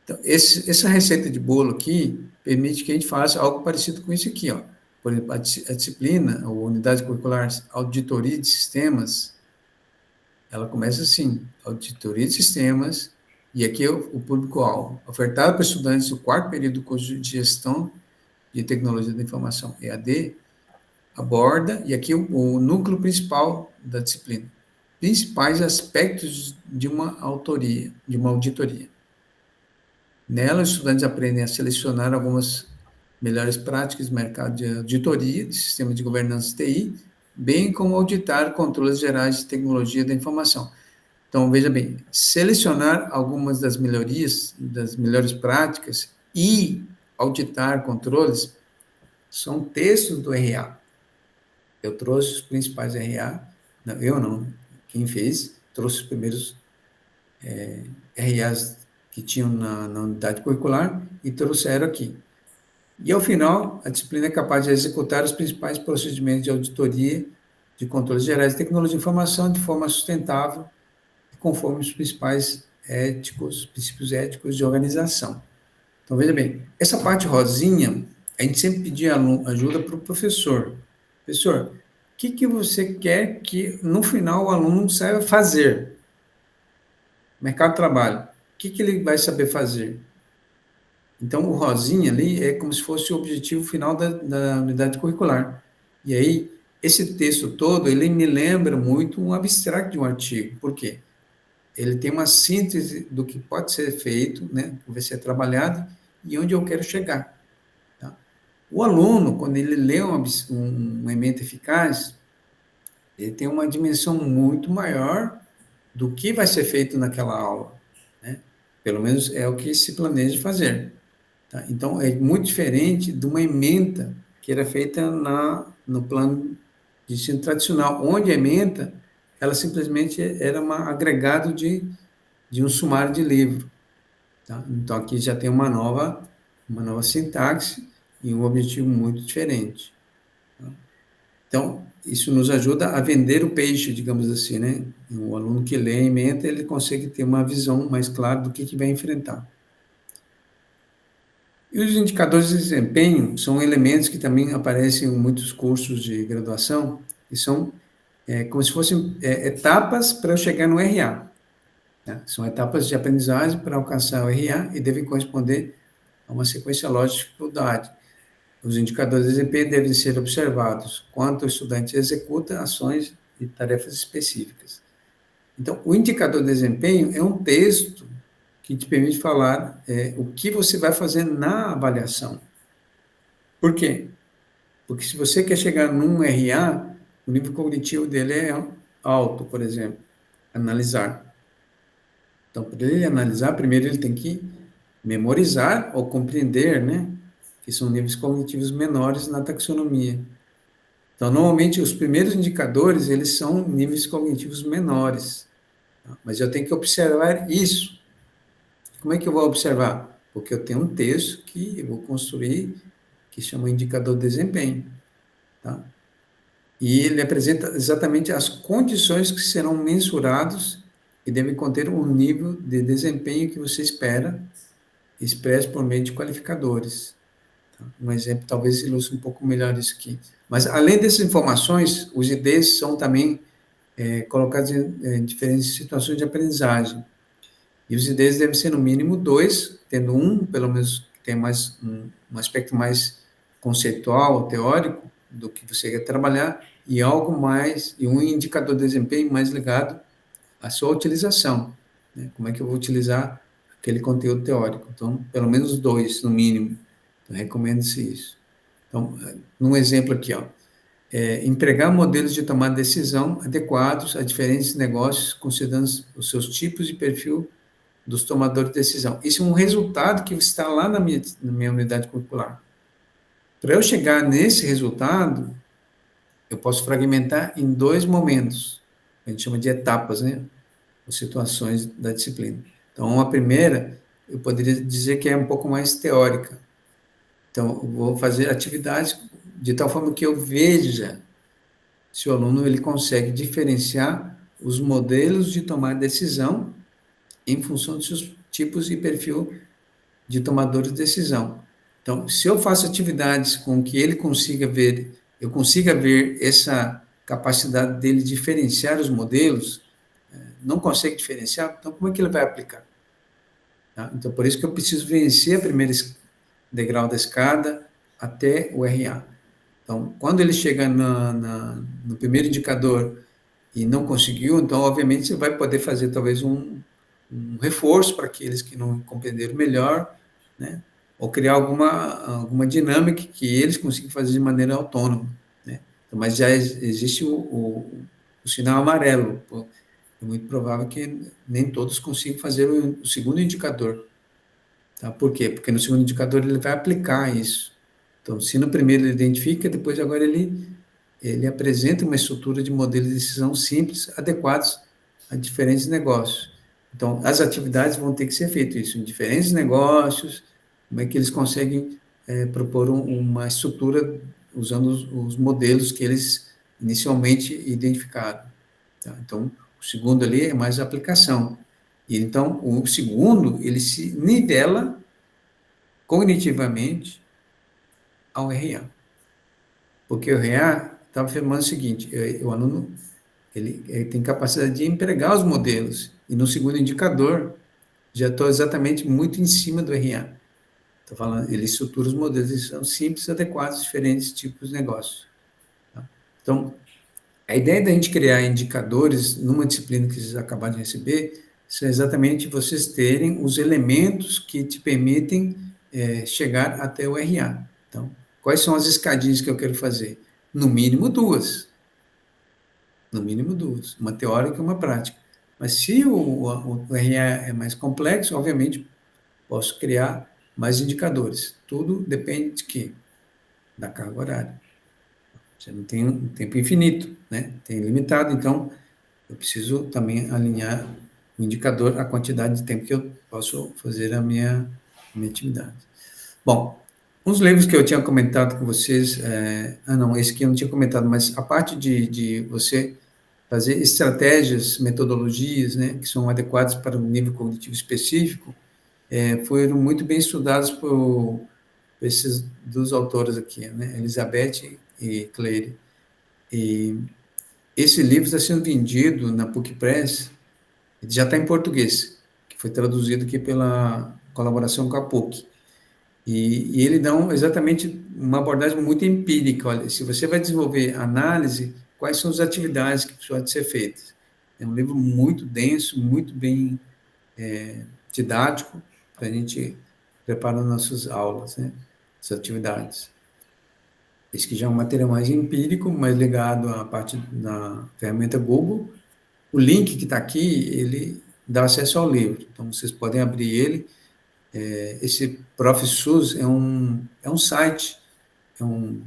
Então, essa receita de bolo aqui permite que a gente faça algo parecido com isso aqui, ó. Por exemplo, a disciplina, ou unidade curricular, auditoria de sistemas, ela começa assim, auditoria de sistemas, e aqui é o público-alvo, ofertado para estudantes do quarto período do curso de gestão de tecnologia da informação, EAD, aborda, e aqui o núcleo principal da disciplina, principais aspectos de uma auditoria. Nela, os estudantes aprendem a selecionar algumas melhores práticas do mercado de auditoria, de sistema de governança TI, bem como auditar controles gerais de tecnologia da informação. Então, veja bem, selecionar algumas das melhorias, das melhores práticas e auditar controles são textos do RA. Eu trouxe os principais RA, não, eu não, quem fez, trouxe os primeiros RAs que tinham na unidade curricular e trouxeram aqui. E, ao final, a disciplina é capaz de executar os principais procedimentos de auditoria de controles gerais de tecnologia de informação de forma sustentável, conforme os principais princípios éticos de organização. Então, veja bem, essa parte rosinha, a gente sempre pedia ajuda para o professor. Professor, o que você quer que, no final, o aluno saiba fazer? Mercado de trabalho. O que ele vai saber fazer? Então, o rosinha ali é como se fosse o objetivo final da unidade curricular. E aí, esse texto todo, ele me lembra muito um abstract de um artigo. Por quê? Ele tem uma síntese do que pode ser feito, né, que vai ser trabalhado, e onde eu quero chegar. Tá? O aluno, quando ele lê uma ementa eficaz, ele tem uma dimensão muito maior do que vai ser feito naquela aula. Né? Pelo menos é o que se planeja fazer. Tá? Então, é muito diferente de uma ementa que era feita no plano de ensino tradicional, onde a ementa, ela simplesmente era um agregado de um sumário de livro. Tá? Então, aqui já tem uma nova sintaxe e um objetivo muito diferente. Tá? Então, isso nos ajuda a vender o peixe, digamos assim, né? O aluno que lê a ementa, ele consegue ter uma visão mais clara do que vai enfrentar. E os indicadores de desempenho são elementos que também aparecem em muitos cursos de graduação, e são como se fossem etapas para eu chegar no RA. Tá? São etapas de aprendizagem para alcançar o RA e devem corresponder a uma sequência lógica de dificuldade. Os indicadores de desempenho devem ser observados quando o estudante executa ações e tarefas específicas. Então, o indicador de desempenho é um texto que te permite falar o que você vai fazer na avaliação. Por quê? Porque se você quer chegar num RA, o nível cognitivo dele é alto, por exemplo, analisar. Então, para ele analisar, primeiro ele tem que memorizar ou compreender, né? Que são níveis cognitivos menores na taxonomia. Então, normalmente, os primeiros indicadores, eles são níveis cognitivos menores. Tá? Mas eu tenho que observar isso. Como é que eu vou observar? Porque eu tenho um texto que eu vou construir, que chama indicador de desempenho. Tá? E ele apresenta exatamente as condições que serão mensurados e devem conter um nível de desempenho que você espera, expresso por meio de qualificadores. Tá? Um exemplo talvez ilustre um pouco melhor isso aqui. Mas, além dessas informações, os IDs são também colocados em diferentes situações de aprendizagem. E os IDs devem ser no mínimo dois, tendo um, pelo menos, que tem mais um aspecto mais conceitual, teórico, do que você quer trabalhar, e algo mais, e um indicador de desempenho mais ligado à sua utilização. Né? Como é que eu vou utilizar aquele conteúdo teórico? Então, pelo menos dois, no mínimo. Então, recomendo-se isso. Então, num exemplo aqui, ó, empregar modelos de tomada de decisão adequados a diferentes negócios, considerando os seus tipos de perfil dos tomadores de decisão. Isso é um resultado que está lá na minha unidade curricular. Para eu chegar nesse resultado, eu posso fragmentar em dois momentos. A gente chama de etapas, né? Ou situações da disciplina. Então, a primeira, eu poderia dizer que é um pouco mais teórica. Então, eu vou fazer atividades de tal forma que eu veja se o aluno ele consegue diferenciar os modelos de tomar decisão em função dos seus tipos e perfil de tomadores de decisão. Então, se eu faço atividades com que ele consiga ver, eu consiga ver essa capacidade dele diferenciar os modelos, não consegue diferenciar, então como é que ele vai aplicar? Tá? Então, por isso que eu preciso vencer a primeira degrau da escada até o RA. Então, quando ele chega no primeiro indicador e não conseguiu, então, obviamente, você vai poder fazer talvez um reforço para aqueles que não compreenderam melhor, né? Ou criar alguma dinâmica que eles consigam fazer de maneira autônoma, né? Então, mas já existe o sinal amarelo. Pô, é muito provável que nem todos consigam fazer o segundo indicador. Tá? Por quê? Porque no segundo indicador ele vai aplicar isso. Então, se no primeiro ele identifica, depois agora ele apresenta uma estrutura de modelo de decisão simples, adequados a diferentes negócios. Então, as atividades vão ter que ser feitas isso em diferentes negócios, como é que eles conseguem propor uma estrutura usando os modelos que eles inicialmente identificaram. Tá? Então, o segundo ali é mais a aplicação. E, então, o segundo, ele se nivela cognitivamente ao RA. Porque o RA estava afirmando o seguinte, o aluno ele tem capacidade de empregar os modelos, e no segundo indicador, já estou exatamente muito em cima do RA. Estou falando, ele estrutura os modelos, eles são simples, adequados a diferentes tipos de negócio. Tá? Então, a ideia da gente criar indicadores numa disciplina que vocês acabaram de receber, são exatamente vocês terem os elementos que te permitem chegar até o RA. Então, quais são as escadinhas que eu quero fazer? No mínimo duas. No mínimo duas. Uma teórica e uma prática. Mas se o RA é mais complexo, obviamente, posso criar mais indicadores. Tudo depende de quê? Da carga horária. Você não tem um tempo infinito, né? Tem limitado, então eu preciso também alinhar o indicador à quantidade de tempo que eu posso fazer a minha atividade. Bom, uns livros que eu tinha comentado com vocês, não, esse aqui eu não tinha comentado, mas a parte de você fazer estratégias, metodologias, né, que são adequadas para um nível cognitivo específico, foram muito bem estudados por esses dos autores aqui, né, Elizabeth e Claire. E esse livro está sendo vendido na PUC Press, já está em português, que foi traduzido aqui pela colaboração com a PUC. E ele dá exatamente uma abordagem muito empírica. Olha, se você vai desenvolver análise, quais são as atividades que precisam ser feitas? É um livro muito denso, muito bem didático, para a gente preparar nossas aulas, né? As atividades. Esse que já é um material mais empírico, mais ligado à parte da ferramenta Google. O link que está aqui, ele dá acesso ao livro, então vocês podem abrir ele. Esse Prof. SUS é um site, é um,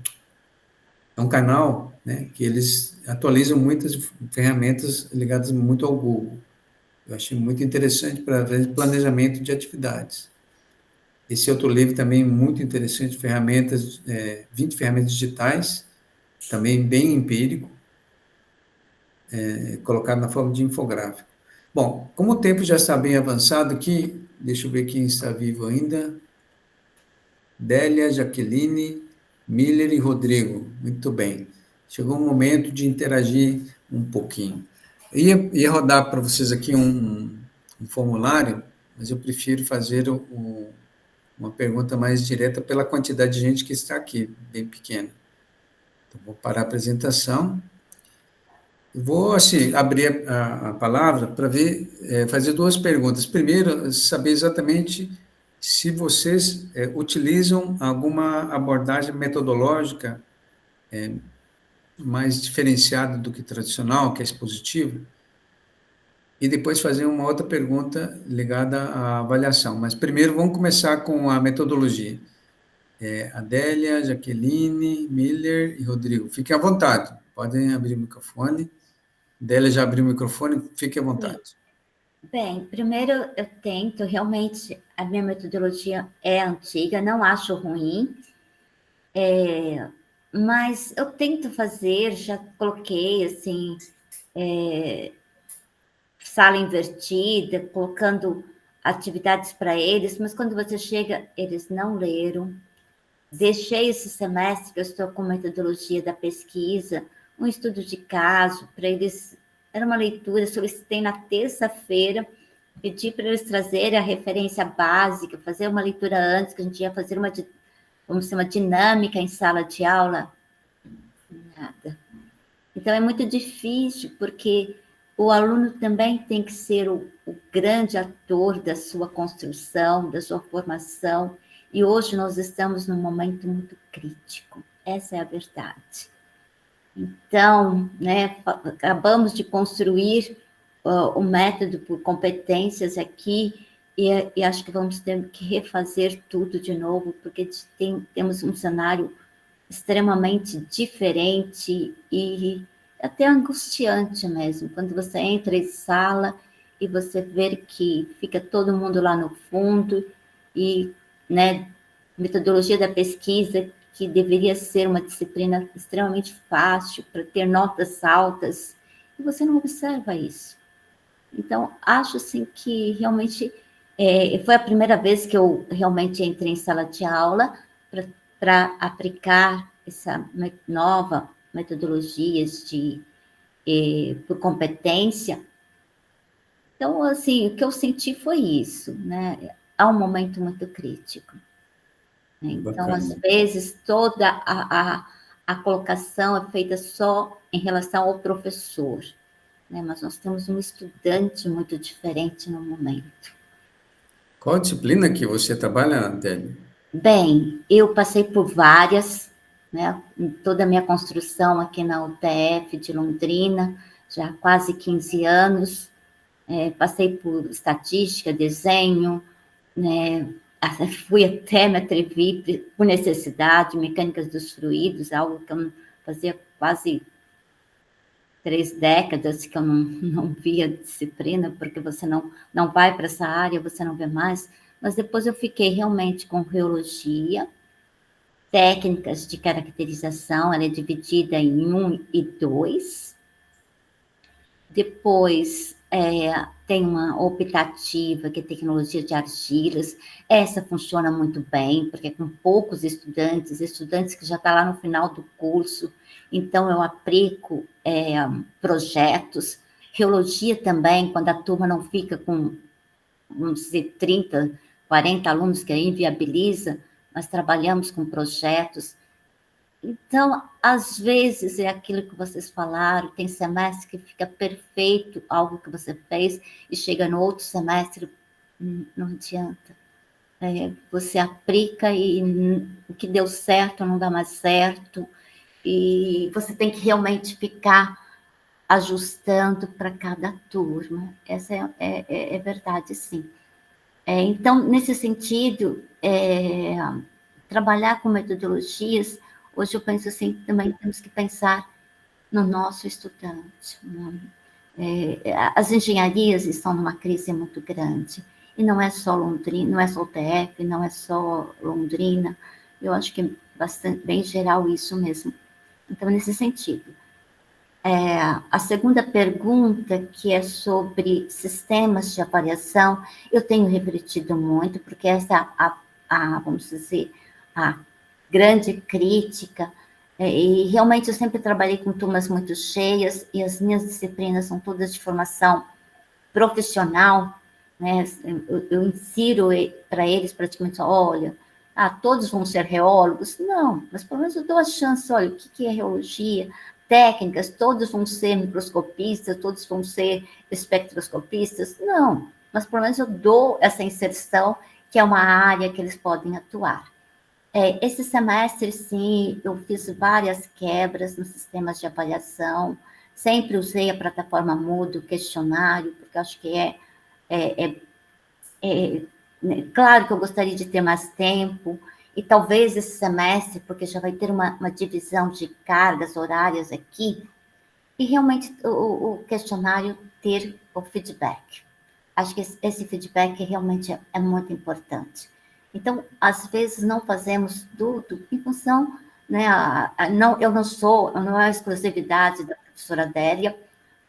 é um canal, né, que eles atualizam muitas ferramentas ligadas muito ao Google. Eu achei muito interessante para planejamento de atividades. Esse outro livro também muito interessante, 20 ferramentas digitais, também bem empírico, colocado na forma de infográfico. Bom, como o tempo já está bem avançado aqui, deixa eu ver quem está vivo ainda. Délia, Jaqueline, Miller e Rodrigo. Muito bem. Chegou o momento de interagir um pouquinho. Eu ia rodar para vocês aqui um formulário, mas eu prefiro fazer uma pergunta mais direta pela quantidade de gente que está aqui, bem pequena. Então, vou parar a apresentação. Vou assim, abrir a palavra para ver, fazer duas perguntas. Primeiro, saber exatamente se vocês utilizam alguma abordagem metodológica mais diferenciada do que tradicional, que é expositiva, e depois fazer uma outra pergunta ligada à avaliação. Mas primeiro vamos começar com a metodologia. Adélia, Jaqueline, Miller e Rodrigo. Fiquem à vontade, podem abrir o microfone. Adélia já abriu o microfone, fique à vontade. Bem, primeiro eu tento, realmente, a minha metodologia é antiga, não acho ruim, mas eu tento fazer, já coloquei, assim, sala invertida, colocando atividades para eles, mas quando você chega, eles não leram. Deixei esse semestre, que eu estou com metodologia da pesquisa, um estudo de caso, para eles, era uma leitura, solicitei na terça-feira, pedi para eles trazerem a referência básica, fazer uma leitura antes, que a gente ia fazer vamos dizer, uma dinâmica em sala de aula. Nada. Então, é muito difícil, porque o aluno também tem que ser o grande ator da sua construção, da sua formação, e hoje nós estamos num momento muito crítico, essa é a verdade. Então, né, acabamos de construir o método por competências aqui, e acho que vamos ter que refazer tudo de novo, porque temos um cenário extremamente diferente e até angustiante mesmo, quando você entra em sala e você vê que fica todo mundo lá no fundo e, né, metodologia da pesquisa, que deveria ser uma disciplina extremamente fácil para ter notas altas, e você não observa isso. Então, acho assim que realmente foi a primeira vez que eu realmente entrei em sala de aula para aplicar essa nova metodologias por competência. Então, assim, o que eu senti foi isso, né? Há um momento muito crítico. Né? Então, às vezes, toda a colocação é feita só em relação ao professor, né? Mas nós temos um estudante muito diferente no momento. Qual disciplina que você trabalha, Adélia? Bem, eu passei por várias, né? Em toda a minha construção aqui na UTF de Londrina, já há quase 15 anos, passei por estatística, desenho, né? Fui até me atrevi por necessidade, mecânicas dos fluidos, algo que eu não fazia quase 3 décadas que eu não via disciplina, porque você não vai para essa área, você não vê mais. Mas depois eu fiquei realmente com reologia, técnicas de caracterização, ela é dividida em 1 e 2. Depois tem uma optativa, que é tecnologia de argilas. Essa funciona muito bem, porque com poucos estudantes que já estão lá no final do curso, então eu aplico projetos. Reologia também, quando a turma não fica com, vamos dizer, 30, 40 alunos, que aí inviabiliza, nós trabalhamos com projetos. Então, às vezes, é aquilo que vocês falaram, tem semestre que fica perfeito algo que você fez e chega no outro semestre, não adianta. você aplica e o que deu certo não dá mais certo, e você tem que realmente ficar ajustando para cada turma. Essa é verdade, sim. Então, nesse sentido, trabalhar com metodologias, hoje eu penso assim, também temos que pensar no nosso estudante. Né? As engenharias estão numa crise muito grande, e não é só Londrina, não é só o TF, não é só Londrina, eu acho que é bastante, bem geral isso mesmo. Então, nesse sentido. A segunda pergunta, que é sobre sistemas de avaliação, eu tenho refletido muito, porque essa é vamos dizer, a grande crítica, e realmente eu sempre trabalhei com turmas muito cheias, e as minhas disciplinas são todas de formação profissional, né? Eu insiro para eles praticamente, olha, todos vão ser reólogos? Não, mas pelo menos eu dou a chance, olha, o que é reologia? Técnicas, todos vão ser microscopistas, todos vão ser espectroscopistas? Não, mas pelo menos eu dou essa inserção, que é uma área que eles podem atuar. Esse semestre, sim, eu fiz várias quebras nos sistemas de avaliação, sempre usei a plataforma Moodle, questionário, porque acho que claro que eu gostaria de ter mais tempo, e talvez esse semestre, porque já vai ter uma divisão de cargas horárias aqui, e realmente o questionário ter o feedback. Acho que esse feedback realmente é muito importante. Então, às vezes, não fazemos tudo em função, né? Eu não é a exclusividade da professora Adélia,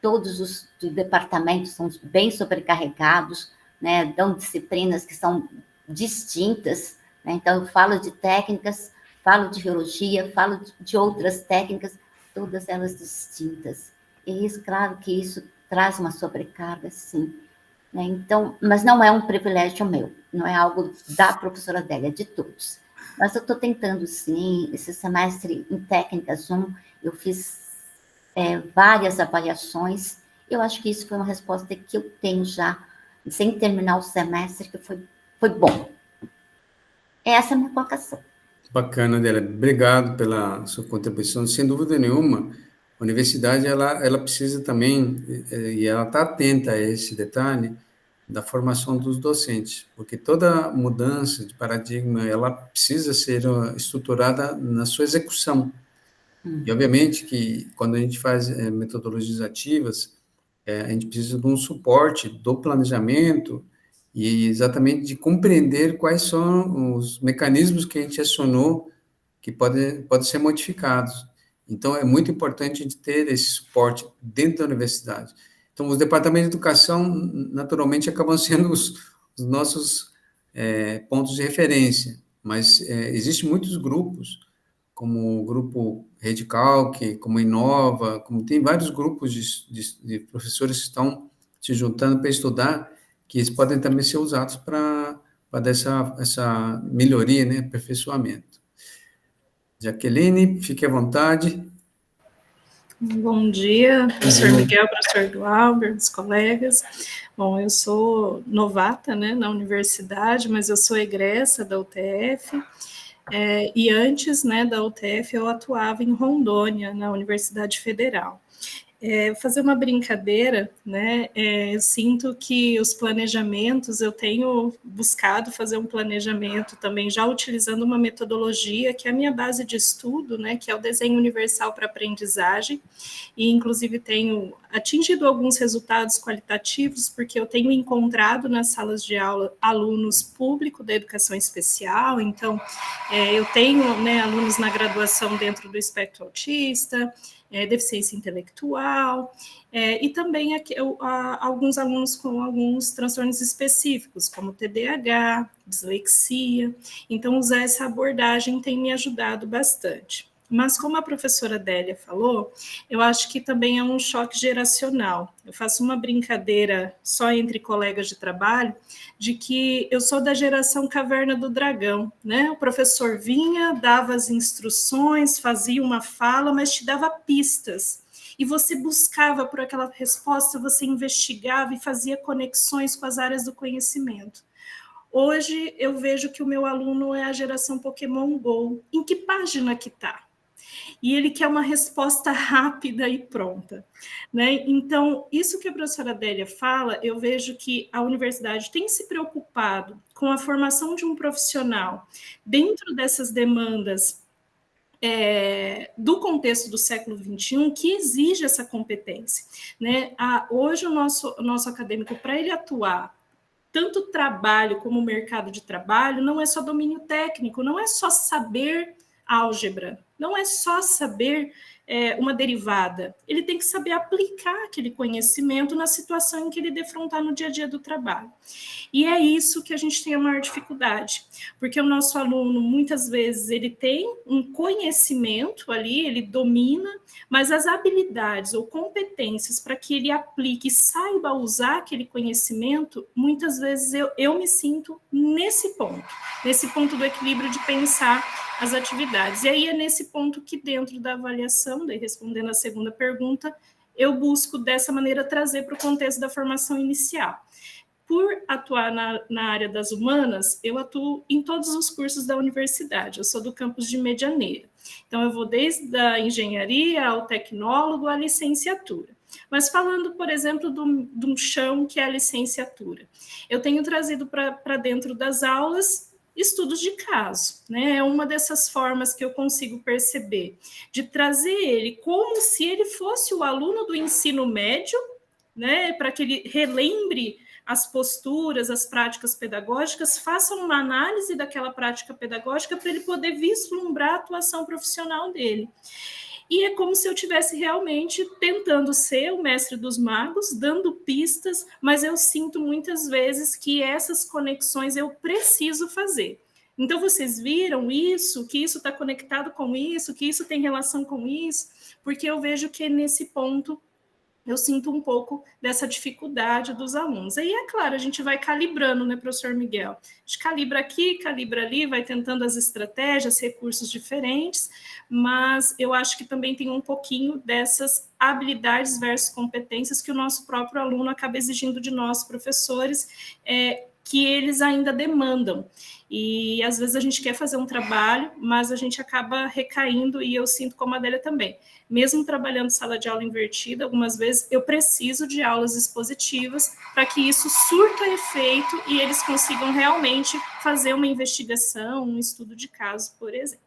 todos os departamentos são bem sobrecarregados, né? Dão disciplinas que são distintas, né? Então, eu falo de técnicas, falo de biologia, falo de outras técnicas, todas elas distintas. E isso, claro que isso traz uma sobrecarga, sim. Né? Então, mas não é um privilégio meu, não é algo da professora Adélia, é de todos. Mas eu estou tentando, sim, esse semestre em técnicas 1, eu fiz várias avaliações, eu acho que isso foi uma resposta que eu tenho já, sem terminar o semestre, que foi bom. Essa é a minha colocação. Bacana, Adélia. Obrigado pela sua contribuição. Sem dúvida nenhuma, a universidade ela precisa também, e ela está atenta a esse detalhe, da formação dos docentes, porque toda mudança de paradigma ela precisa ser estruturada na sua execução. E, obviamente, que quando a gente faz metodologias ativas, a gente precisa de um suporte do planejamento e exatamente de compreender quais são os mecanismos que a gente acionou que podem ser modificados. Então, é muito importante a gente ter esse suporte dentro da universidade. Então, os departamentos de educação, naturalmente, acabam sendo os nossos pontos de referência, mas existem muitos grupos, como o grupo Redcalc, como Inova, como tem vários grupos de professores que estão se juntando para estudar, que eles podem também ser usados para dar essa melhoria, né, aperfeiçoamento. Jaqueline, fique à vontade. Bom dia, professor Miguel, professor Glauber, os colegas. Bom, eu sou novata, né, na universidade, mas eu sou egressa da UTF, e antes, né, da UTF eu atuava em Rondônia, na Universidade Federal. Fazer uma brincadeira, né? Eu sinto que os planejamentos, eu tenho buscado fazer um planejamento também, já utilizando uma metodologia que é a minha base de estudo, né? Que é o desenho universal para aprendizagem, e inclusive tenho atingido alguns resultados qualitativos, porque eu tenho encontrado nas salas de aula alunos público da educação especial, então eu tenho, né, alunos na graduação dentro do espectro autista, deficiência intelectual, e também alguns alunos com alguns transtornos específicos, como TDAH, dislexia. Então, usar essa abordagem tem me ajudado bastante. Mas, como a professora Adélia falou, eu acho que também é um choque geracional. Eu faço uma brincadeira só entre colegas de trabalho, de que eu sou da geração Caverna do Dragão, né? O professor vinha, dava as instruções, fazia uma fala, mas te dava pistas. E você buscava por aquela resposta, você investigava e fazia conexões com as áreas do conhecimento. Hoje eu vejo que o meu aluno é a geração Pokémon Go. Em que página que está? E ele quer uma resposta rápida e pronta, né? Então, isso que a professora Adélia fala, eu vejo que a universidade tem se preocupado com a formação de um profissional dentro dessas demandas do contexto do século XXI, que exige essa competência, né? Hoje, o nosso acadêmico, para ele atuar tanto trabalho como mercado de trabalho, não é só domínio técnico, não é só saber álgebra, não é só saber uma derivada. Ele tem que saber aplicar aquele conhecimento na situação em que ele defrontar no dia a dia do trabalho. E é isso que a gente tem a maior dificuldade, porque o nosso aluno, muitas vezes, ele tem um conhecimento ali, ele domina, mas as habilidades ou competências para que ele aplique e saiba usar aquele conhecimento, muitas vezes eu me sinto nesse ponto do equilíbrio de pensar as atividades. E aí é nesse ponto que, dentro da avaliação, daí respondendo a segunda pergunta, eu busco dessa maneira trazer para o contexto da formação inicial. Por atuar na área das humanas, eu atuo em todos os cursos da universidade. Eu sou do campus de Medianeira. Então, eu vou desde a engenharia ao tecnólogo, à licenciatura. Mas falando, por exemplo, de um chão que é a licenciatura, eu tenho trazido para dentro das aulas estudos de caso, né? É uma dessas formas que eu consigo perceber, de trazer ele como se ele fosse o aluno do ensino médio, né? Para que ele relembre as posturas, as práticas pedagógicas, faça uma análise daquela prática pedagógica para ele poder vislumbrar a atuação profissional dele. E é como se eu estivesse realmente tentando ser o mestre dos magos, dando pistas, mas eu sinto muitas vezes que essas conexões eu preciso fazer. Então, vocês viram isso, que isso está conectado com isso, que isso tem relação com isso, porque eu vejo que nesse ponto eu sinto um pouco dessa dificuldade dos alunos. Aí, é claro, a gente vai calibrando, né, professor Miguel? A gente calibra aqui, calibra ali, vai tentando as estratégias, recursos diferentes, mas eu acho que também tem um pouquinho dessas habilidades versus competências que o nosso próprio aluno acaba exigindo de nós, professores, que eles ainda demandam. E, às vezes, a gente quer fazer um trabalho, mas a gente acaba recaindo, e eu sinto como a Adélia também. Mesmo trabalhando sala de aula invertida, algumas vezes eu preciso de aulas expositivas para que isso surta efeito e eles consigam realmente fazer uma investigação, um estudo de caso, por exemplo.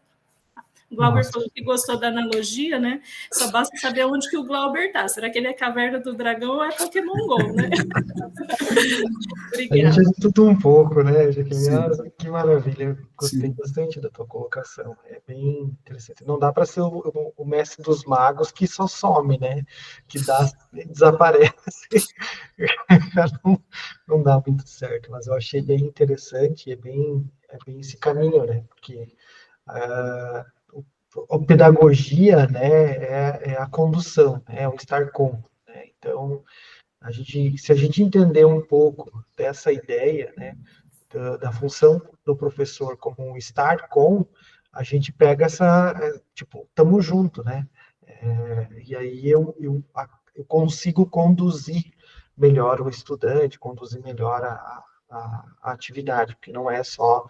O Glauber falou que gostou da analogia, né? Só basta saber onde que o Glauber está. Será que ele é Caverna do Dragão ou é Pokémon GO, né? A gente estuda um pouco, né, Jaqueline? Que maravilha. Eu gostei Sim. bastante da tua colocação. É bem interessante. Não dá para ser o mestre dos magos que só some, né? Que desaparece. Não dá muito certo. Mas eu achei bem interessante. É bem esse caminho, né? Porque a pedagogia, né, é a condução, é o estar com. Né? Então, se a gente entender um pouco dessa ideia, né, da função do professor como um estar com, a gente pega tipo, estamos junto, né? E aí eu consigo conduzir melhor o estudante, conduzir melhor a atividade, porque não é só,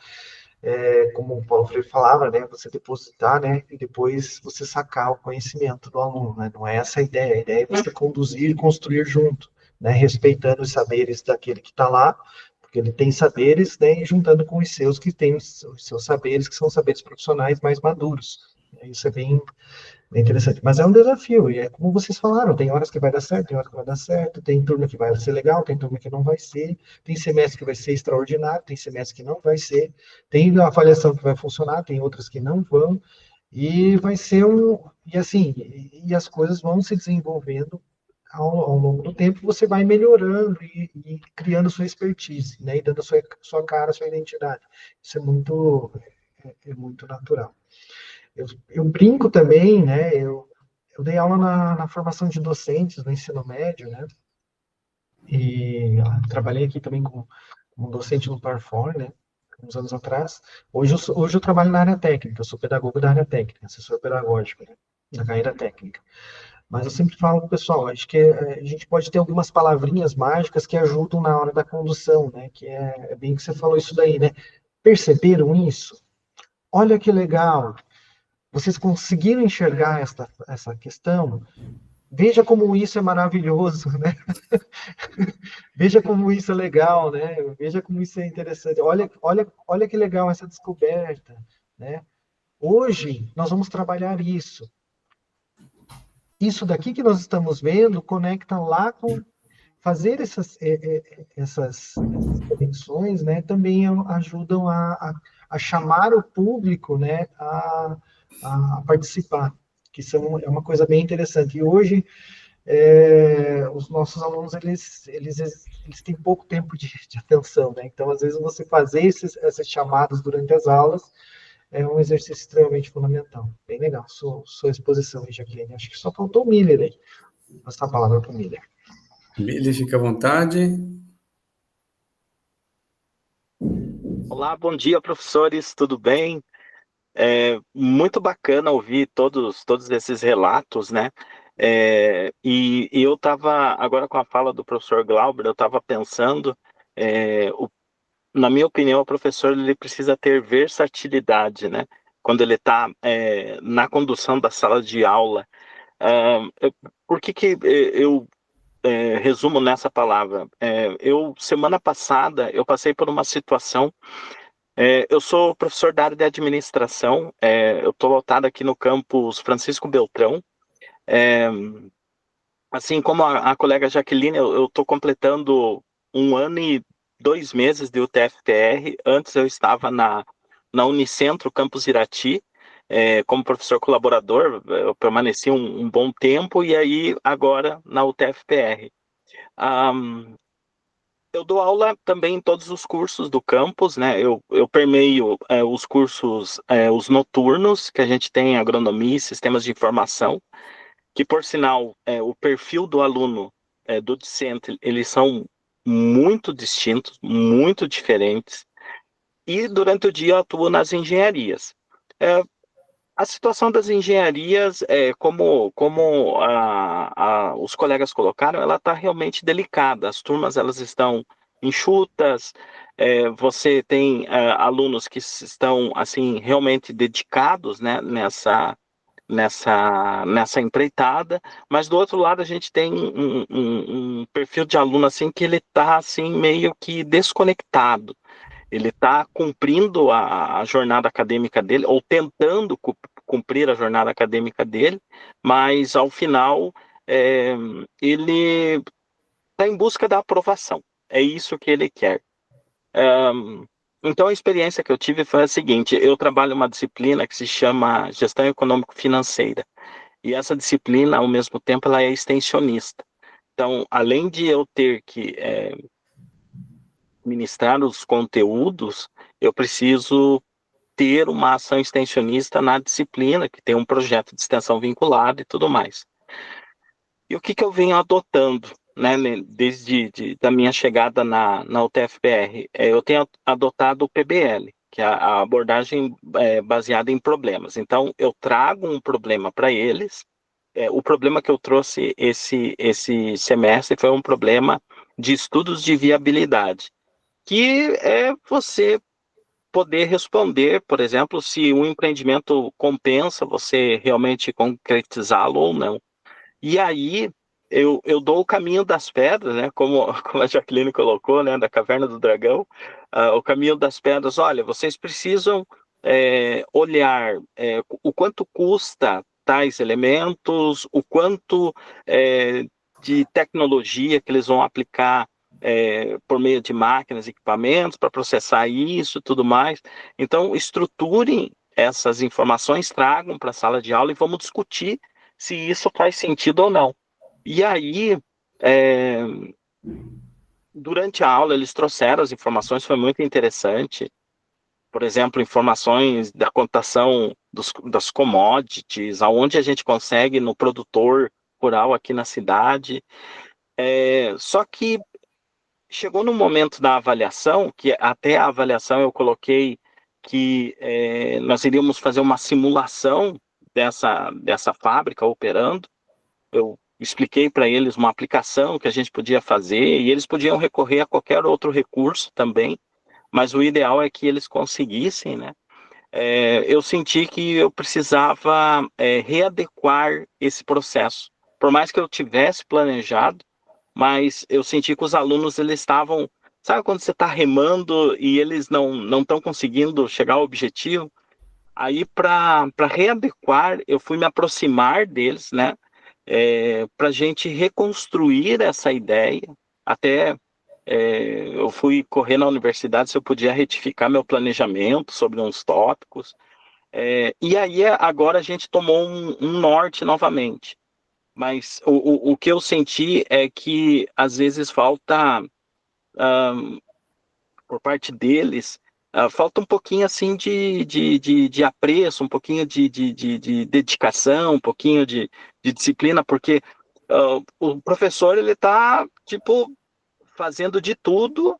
como o Paulo Freire falava, né, você depositar, né, e depois você sacar o conhecimento do aluno, né? Não é essa a ideia é você conduzir e construir junto, né, respeitando os saberes daquele que está lá, porque ele tem saberes, né, e juntando com os seus que têm os seus saberes, que são saberes profissionais mais maduros. Isso é bem interessante, mas é um desafio, e é como vocês falaram, tem horas que vai dar certo, tem horas que vai dar certo, tem turma que vai ser legal, tem turma que não vai ser, tem semestre que vai ser extraordinário, tem semestre que não vai ser, tem a avaliação que vai funcionar, tem outras que não vão, e vai ser e assim, e as coisas vão se desenvolvendo ao longo do tempo, você vai melhorando e criando sua expertise, né, e dando sua cara, sua identidade. Isso é muito natural. Eu brinco também, né? Eu dei aula na formação de docentes no ensino médio, né? E trabalhei aqui também como docente no Parfor, né? Uns anos atrás. Hoje eu trabalho na área técnica, eu sou pedagogo da área técnica, assessor pedagógico, né? Da carreira técnica. Mas eu sempre falo para o pessoal, acho que a gente pode ter algumas palavrinhas mágicas que ajudam na hora da condução, né? Que é bem que você falou isso daí, né? Perceberam isso? Olha que legal! Vocês conseguiram enxergar essa questão? Veja como isso é maravilhoso, né? Veja como isso é legal, né? Veja como isso é interessante. Olha que legal essa descoberta, né? Hoje nós vamos trabalhar isso. Isso daqui que nós estamos vendo conecta lá com fazer essas conexões, né? Também ajudam a chamar o público, né? A participar, que é uma coisa bem interessante. E hoje os nossos alunos eles têm pouco tempo de atenção, né? Então, às vezes, você fazer essas chamadas durante as aulas é um exercício extremamente fundamental. Bem legal, sua exposição aí, Jaqueline. Acho que só faltou o Miller aí. Vou passar a palavra para o Miller. Billy, fica à vontade. Olá, bom dia, professores, tudo bem? Muito bacana ouvir todos esses relatos, né? E eu estava, agora com a fala do professor Glauber, eu estava pensando, na minha opinião, o professor ele precisa ter versatilidade, né? Quando ele está na condução da sala de aula. Por que eu resumo nessa palavra? Semana passada, eu passei por uma situação. Eu sou professor da área de administração, eu estou lotado aqui no campus Francisco Beltrão. Assim como a colega Jaqueline, eu estou completando 1 ano e 2 meses de UTF-PR. Antes eu estava na Unicentro, campus Irati, como professor colaborador. Eu permaneci um bom tempo e aí agora na UTF-PR. Eu dou aula também em todos os cursos do campus, né? Eu permeio os cursos, os noturnos, que a gente tem agronomia e sistemas de informação, que, por sinal, o perfil do aluno do discente, eles são muito distintos, muito diferentes. E durante o dia eu atuo nas engenharias. A situação das engenharias, como os colegas colocaram, ela está realmente delicada. As turmas elas estão enxutas, você tem alunos que estão assim realmente dedicados, né, nessa empreitada, mas do outro lado a gente tem um perfil de aluno assim que ele está assim meio que desconectado. Ele está cumprindo a jornada acadêmica dele, ou tentando cumprir a jornada acadêmica dele, mas ao final ele está em busca da aprovação. É isso que ele quer. Então a experiência que eu tive foi a seguinte: eu trabalho uma disciplina que se chama Gestão Econômico-Financeira, e essa disciplina, ao mesmo tempo, ela é extensionista. Então, além de eu ter que ministrar os conteúdos, eu preciso ter uma ação extensionista na disciplina, que tem um projeto de extensão vinculado e tudo mais. E o que eu venho adotando, né, desde da minha chegada na UTF-PR? Eu tenho adotado o PBL, que é a abordagem baseada em problemas. Então, eu trago um problema para eles. O problema que eu trouxe esse semestre foi um problema de estudos de viabilidade, que é você poder responder, por exemplo, se um empreendimento compensa você realmente concretizá-lo ou não. E aí eu dou o caminho das pedras, né? Como a Jaqueline colocou, né? Da Caverna do Dragão, o caminho das pedras. Olha, vocês precisam olhar o quanto custa tais elementos, o quanto de tecnologia que eles vão aplicar por meio de máquinas, equipamentos, para processar isso e tudo mais. Então, estruturem essas informações, tragam para a sala de aula e vamos discutir se isso faz sentido ou não. E aí, durante a aula, eles trouxeram as informações, foi muito interessante. Por exemplo, informações da cotação das commodities, aonde a gente consegue no produtor rural aqui na cidade. Só que chegou no momento da avaliação, que até a avaliação eu coloquei que nós iríamos fazer uma simulação dessa fábrica operando, eu expliquei para eles uma aplicação que a gente podia fazer, e eles podiam recorrer a qualquer outro recurso também, mas o ideal é que eles conseguissem, né? Eu senti que eu precisava readequar esse processo. Por mais que eu tivesse planejado, mas eu senti que os alunos, eles estavam... Sabe quando você está remando e eles não estão conseguindo chegar ao objetivo? Aí, para readequar, eu fui me aproximar deles, né? Para a gente reconstruir essa ideia. Até eu fui correr na universidade se eu podia retificar meu planejamento sobre uns tópicos. E aí, agora a gente tomou um norte novamente. Mas o que eu senti é que, às vezes, falta, por parte deles, falta um pouquinho assim de apreço, um pouquinho de dedicação, um pouquinho de disciplina, porque o professor, ele está, tipo, fazendo de tudo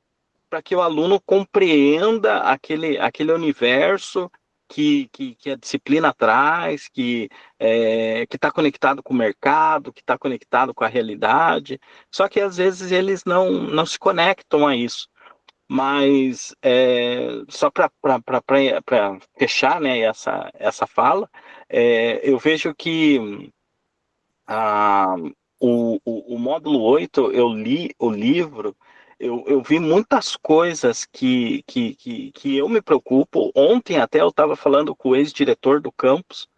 para que o aluno compreenda aquele universo que a disciplina traz, que está conectado com o mercado, que está conectado com a realidade. Só que, às vezes, eles não se conectam a isso. Mas, só para fechar, né, essa fala, eu vejo que ah, o módulo 8, eu li o livro, eu vi muitas coisas que eu me preocupo. Ontem até eu estava falando com o ex-diretor do campus,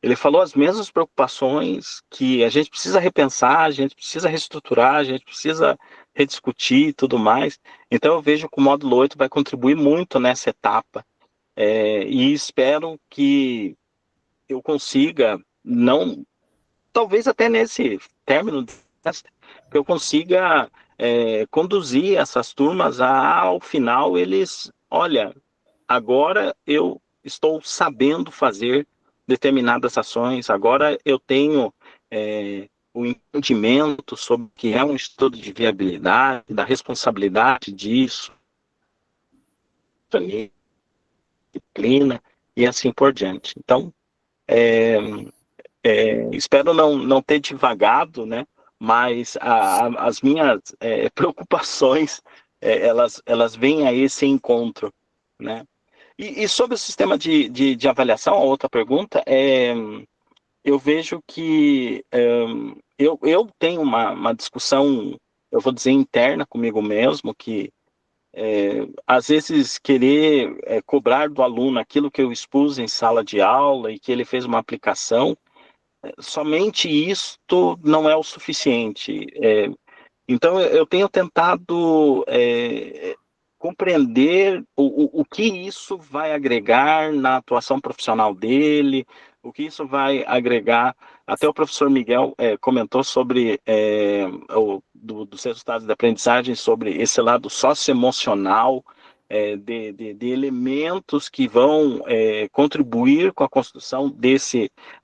ele falou as mesmas preocupações, que a gente precisa repensar, a gente precisa reestruturar, a gente precisa rediscutir e tudo mais. Então eu vejo que o módulo 8 vai contribuir muito nessa etapa, e espero que eu consiga, não... talvez até nesse término, que eu consiga conduzir essas turmas ao final, eles, olha, agora eu estou sabendo fazer determinadas ações, agora eu tenho o entendimento sobre o que é um estudo de viabilidade, da responsabilidade disso, disciplina e assim por diante. Então, espero não ter divagado, né? Mas as minhas preocupações, elas vêm a esse encontro, né? E sobre o sistema de avaliação, a outra pergunta, eu vejo que eu tenho uma discussão, eu vou dizer, interna comigo mesmo, que às vezes querer cobrar do aluno aquilo que eu expus em sala de aula e que ele fez uma aplicação, somente isto não é o suficiente. Então, eu tenho tentado compreender o que isso vai agregar na atuação profissional dele, o que isso vai agregar. Até o professor Miguel comentou sobre dos resultados da aprendizagem, sobre esse lado socioemocional, de elementos que vão contribuir com a construção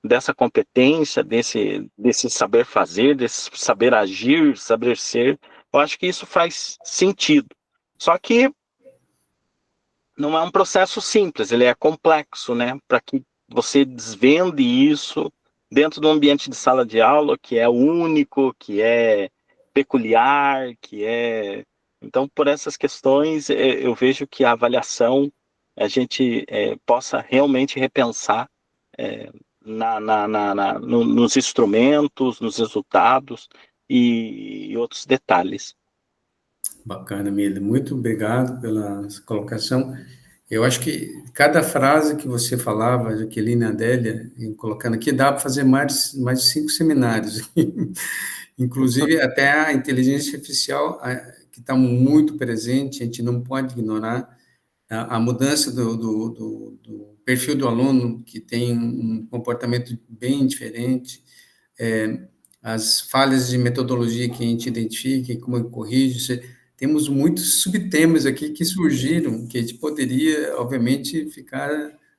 dessa competência, desse saber fazer, desse saber agir, saber ser. Eu acho que isso faz sentido. Só que não é um processo simples, ele é complexo, né? Para que você desvende isso dentro do ambiente de sala de aula, que é único, que é peculiar, que é... Então, por essas questões, eu vejo que a avaliação, a gente possa realmente repensar nos instrumentos, nos resultados e outros detalhes. Bacana, Mila. Muito obrigado pela colocação. Eu acho que cada frase que você falava, Jaqueline, Adélia, colocando aqui, dá para fazer mais de 5 seminários. Inclusive, até a inteligência artificial, que está muito presente, a gente não pode ignorar a mudança do perfil do aluno, que tem um comportamento bem diferente, as falhas de metodologia que a gente identifica e como corrige. Temos muitos subtemas aqui que surgiram, que a gente poderia, obviamente, ficar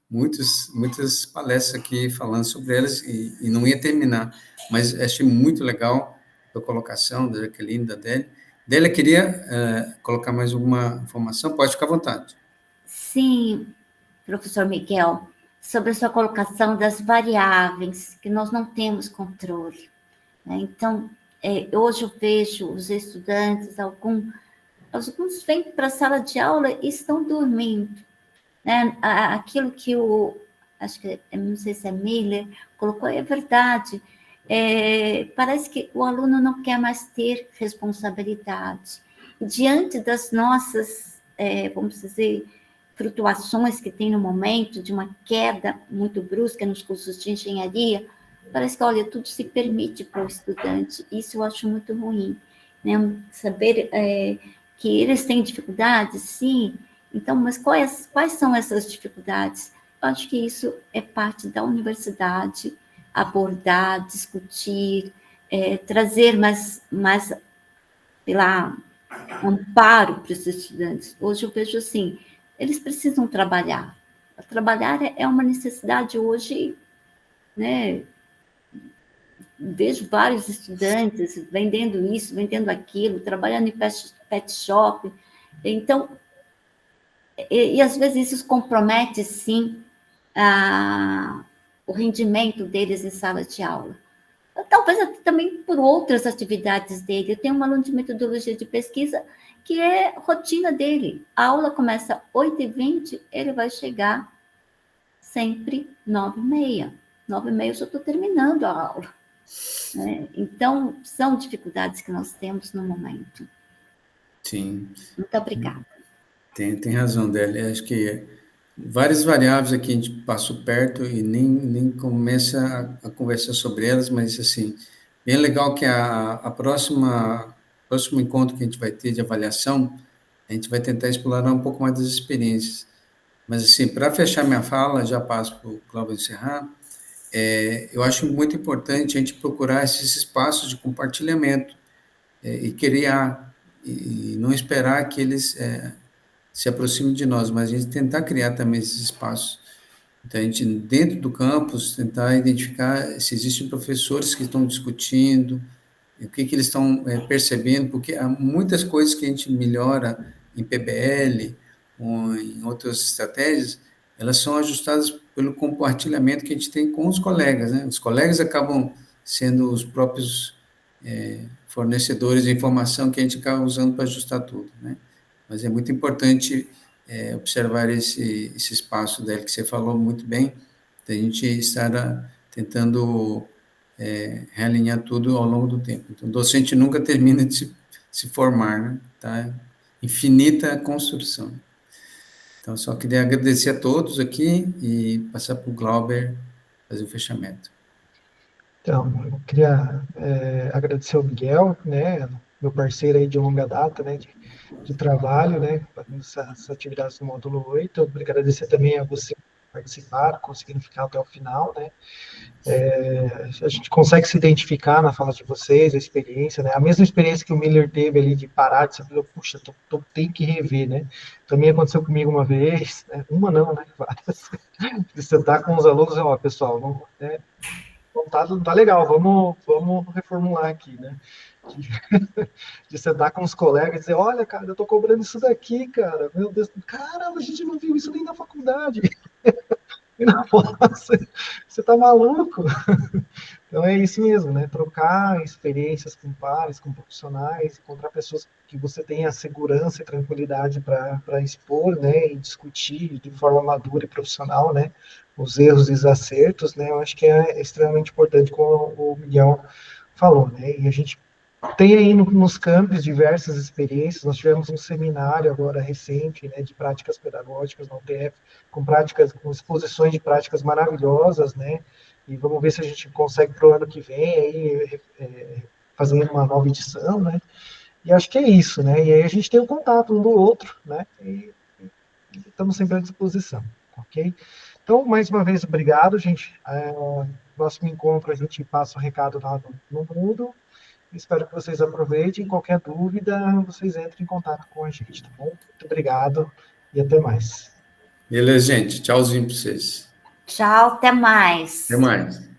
muitas palestras aqui falando sobre elas e não ia terminar, mas achei muito legal a colocação da Jaqueline, da Adélia. Adélia, queria colocar mais alguma informação? Pode ficar à vontade. Sim, professor Miguel, sobre a sua colocação das variáveis, que nós não temos controle. né? Então, hoje eu vejo os estudantes, alguns vêm para a sala de aula e estão dormindo, né? Aquilo que acho que, não sei se é Miller, colocou, é verdade. Parece que o aluno não quer mais ter responsabilidade. Diante das nossas, vamos dizer, flutuações que tem no momento, de uma queda muito brusca nos cursos de engenharia, parece que, olha, tudo se permite para o estudante. Isso eu acho muito ruim, né? Saber que eles têm dificuldades, sim. Então, mas quais são essas dificuldades? Eu acho que isso é parte da universidade, abordar, discutir, trazer mais, sei lá, amparo para os estudantes. Hoje eu vejo assim, eles precisam trabalhar. Trabalhar é uma necessidade hoje, né? Vejo vários estudantes vendendo isso, vendendo aquilo, trabalhando em pet shop. Então, e às vezes isso compromete, sim, o rendimento deles em sala de aula. Talvez até também por outras atividades dele. Eu tenho um aluno de metodologia de pesquisa que é rotina dele. A aula começa às 8h20, ele vai chegar sempre 9h30. 9h30 eu já estou terminando a aula, né? Então, são dificuldades que nós temos no momento. Sim. Muito obrigada. Tem razão, Délia. Acho que várias variáveis aqui a gente passou perto e nem começa a conversar sobre elas, mas, assim, bem legal que a próximo encontro que a gente vai ter de avaliação, a gente vai tentar explorar um pouco mais das experiências. Mas, assim, para fechar minha fala, já passo para o Cláudio encerrar, eu acho muito importante a gente procurar esses espaços de compartilhamento e criar, e não esperar que eles se aproximem de nós, mas a gente tentar criar também esses espaços. Então, a gente, dentro do campus, tentar identificar se existem professores que estão discutindo, o que eles estão percebendo, porque há muitas coisas que a gente melhora em PBL ou em outras estratégias, elas são ajustadas pelo compartilhamento que a gente tem com os colegas, né? Os colegas acabam sendo os próprios fornecedores de informação que a gente acaba usando para ajustar tudo, né? Mas é muito importante observar esse espaço dele que você falou muito bem, da gente estar tentando realinhar tudo ao longo do tempo. Então, o docente nunca termina de se formar, né? Tá? Infinita construção. Então, só queria agradecer a todos aqui e passar para o Glauber fazer o fechamento. Então, eu queria agradecer ao Miguel, né, meu parceiro aí de longa data, né, de trabalho, né, fazendo essas atividades do módulo 8. Eu queria agradecer também a você por participar, conseguindo ficar até o final, né. A gente consegue se identificar na fala de vocês, a experiência, né, a mesma experiência que o Miller teve ali de parar, de saber, puxa, tem que rever, né. Também aconteceu comigo uma vez, né, uma não, né, várias, de sentar com os alunos, ó, pessoal, não, né, não tá legal, vamos reformular aqui, né? De sentar com os colegas e dizer, olha, cara, eu tô cobrando isso daqui, cara, meu Deus, caramba, a gente não viu isso nem na faculdade. E na pós, você tá maluco? Então é isso mesmo, né? Trocar experiências com pares, com profissionais, encontrar pessoas que você tenha segurança e tranquilidade para expor, né? E discutir de forma madura e profissional, né? Os erros e os acertos, né? Eu acho que é extremamente importante, como o Miguel falou, né? E a gente tem aí nos campos diversas experiências. Nós tivemos um seminário agora recente, né, de práticas pedagógicas na UTF, com exposições de práticas maravilhosas, né? E vamos ver se a gente consegue para o ano que vem aí fazer uma nova edição, né? E acho que é isso, né? E aí a gente tem o contato um do outro, né? E estamos sempre à disposição, ok? Então, mais uma vez, obrigado, gente. Próximo encontro a gente passa o recado lá no Moodle. Espero que vocês aproveitem. Qualquer dúvida, vocês entrem em contato com a gente, tá bom? Muito obrigado e até mais. Beleza, gente. Tchauzinho para vocês. Tchau, até mais. Até mais.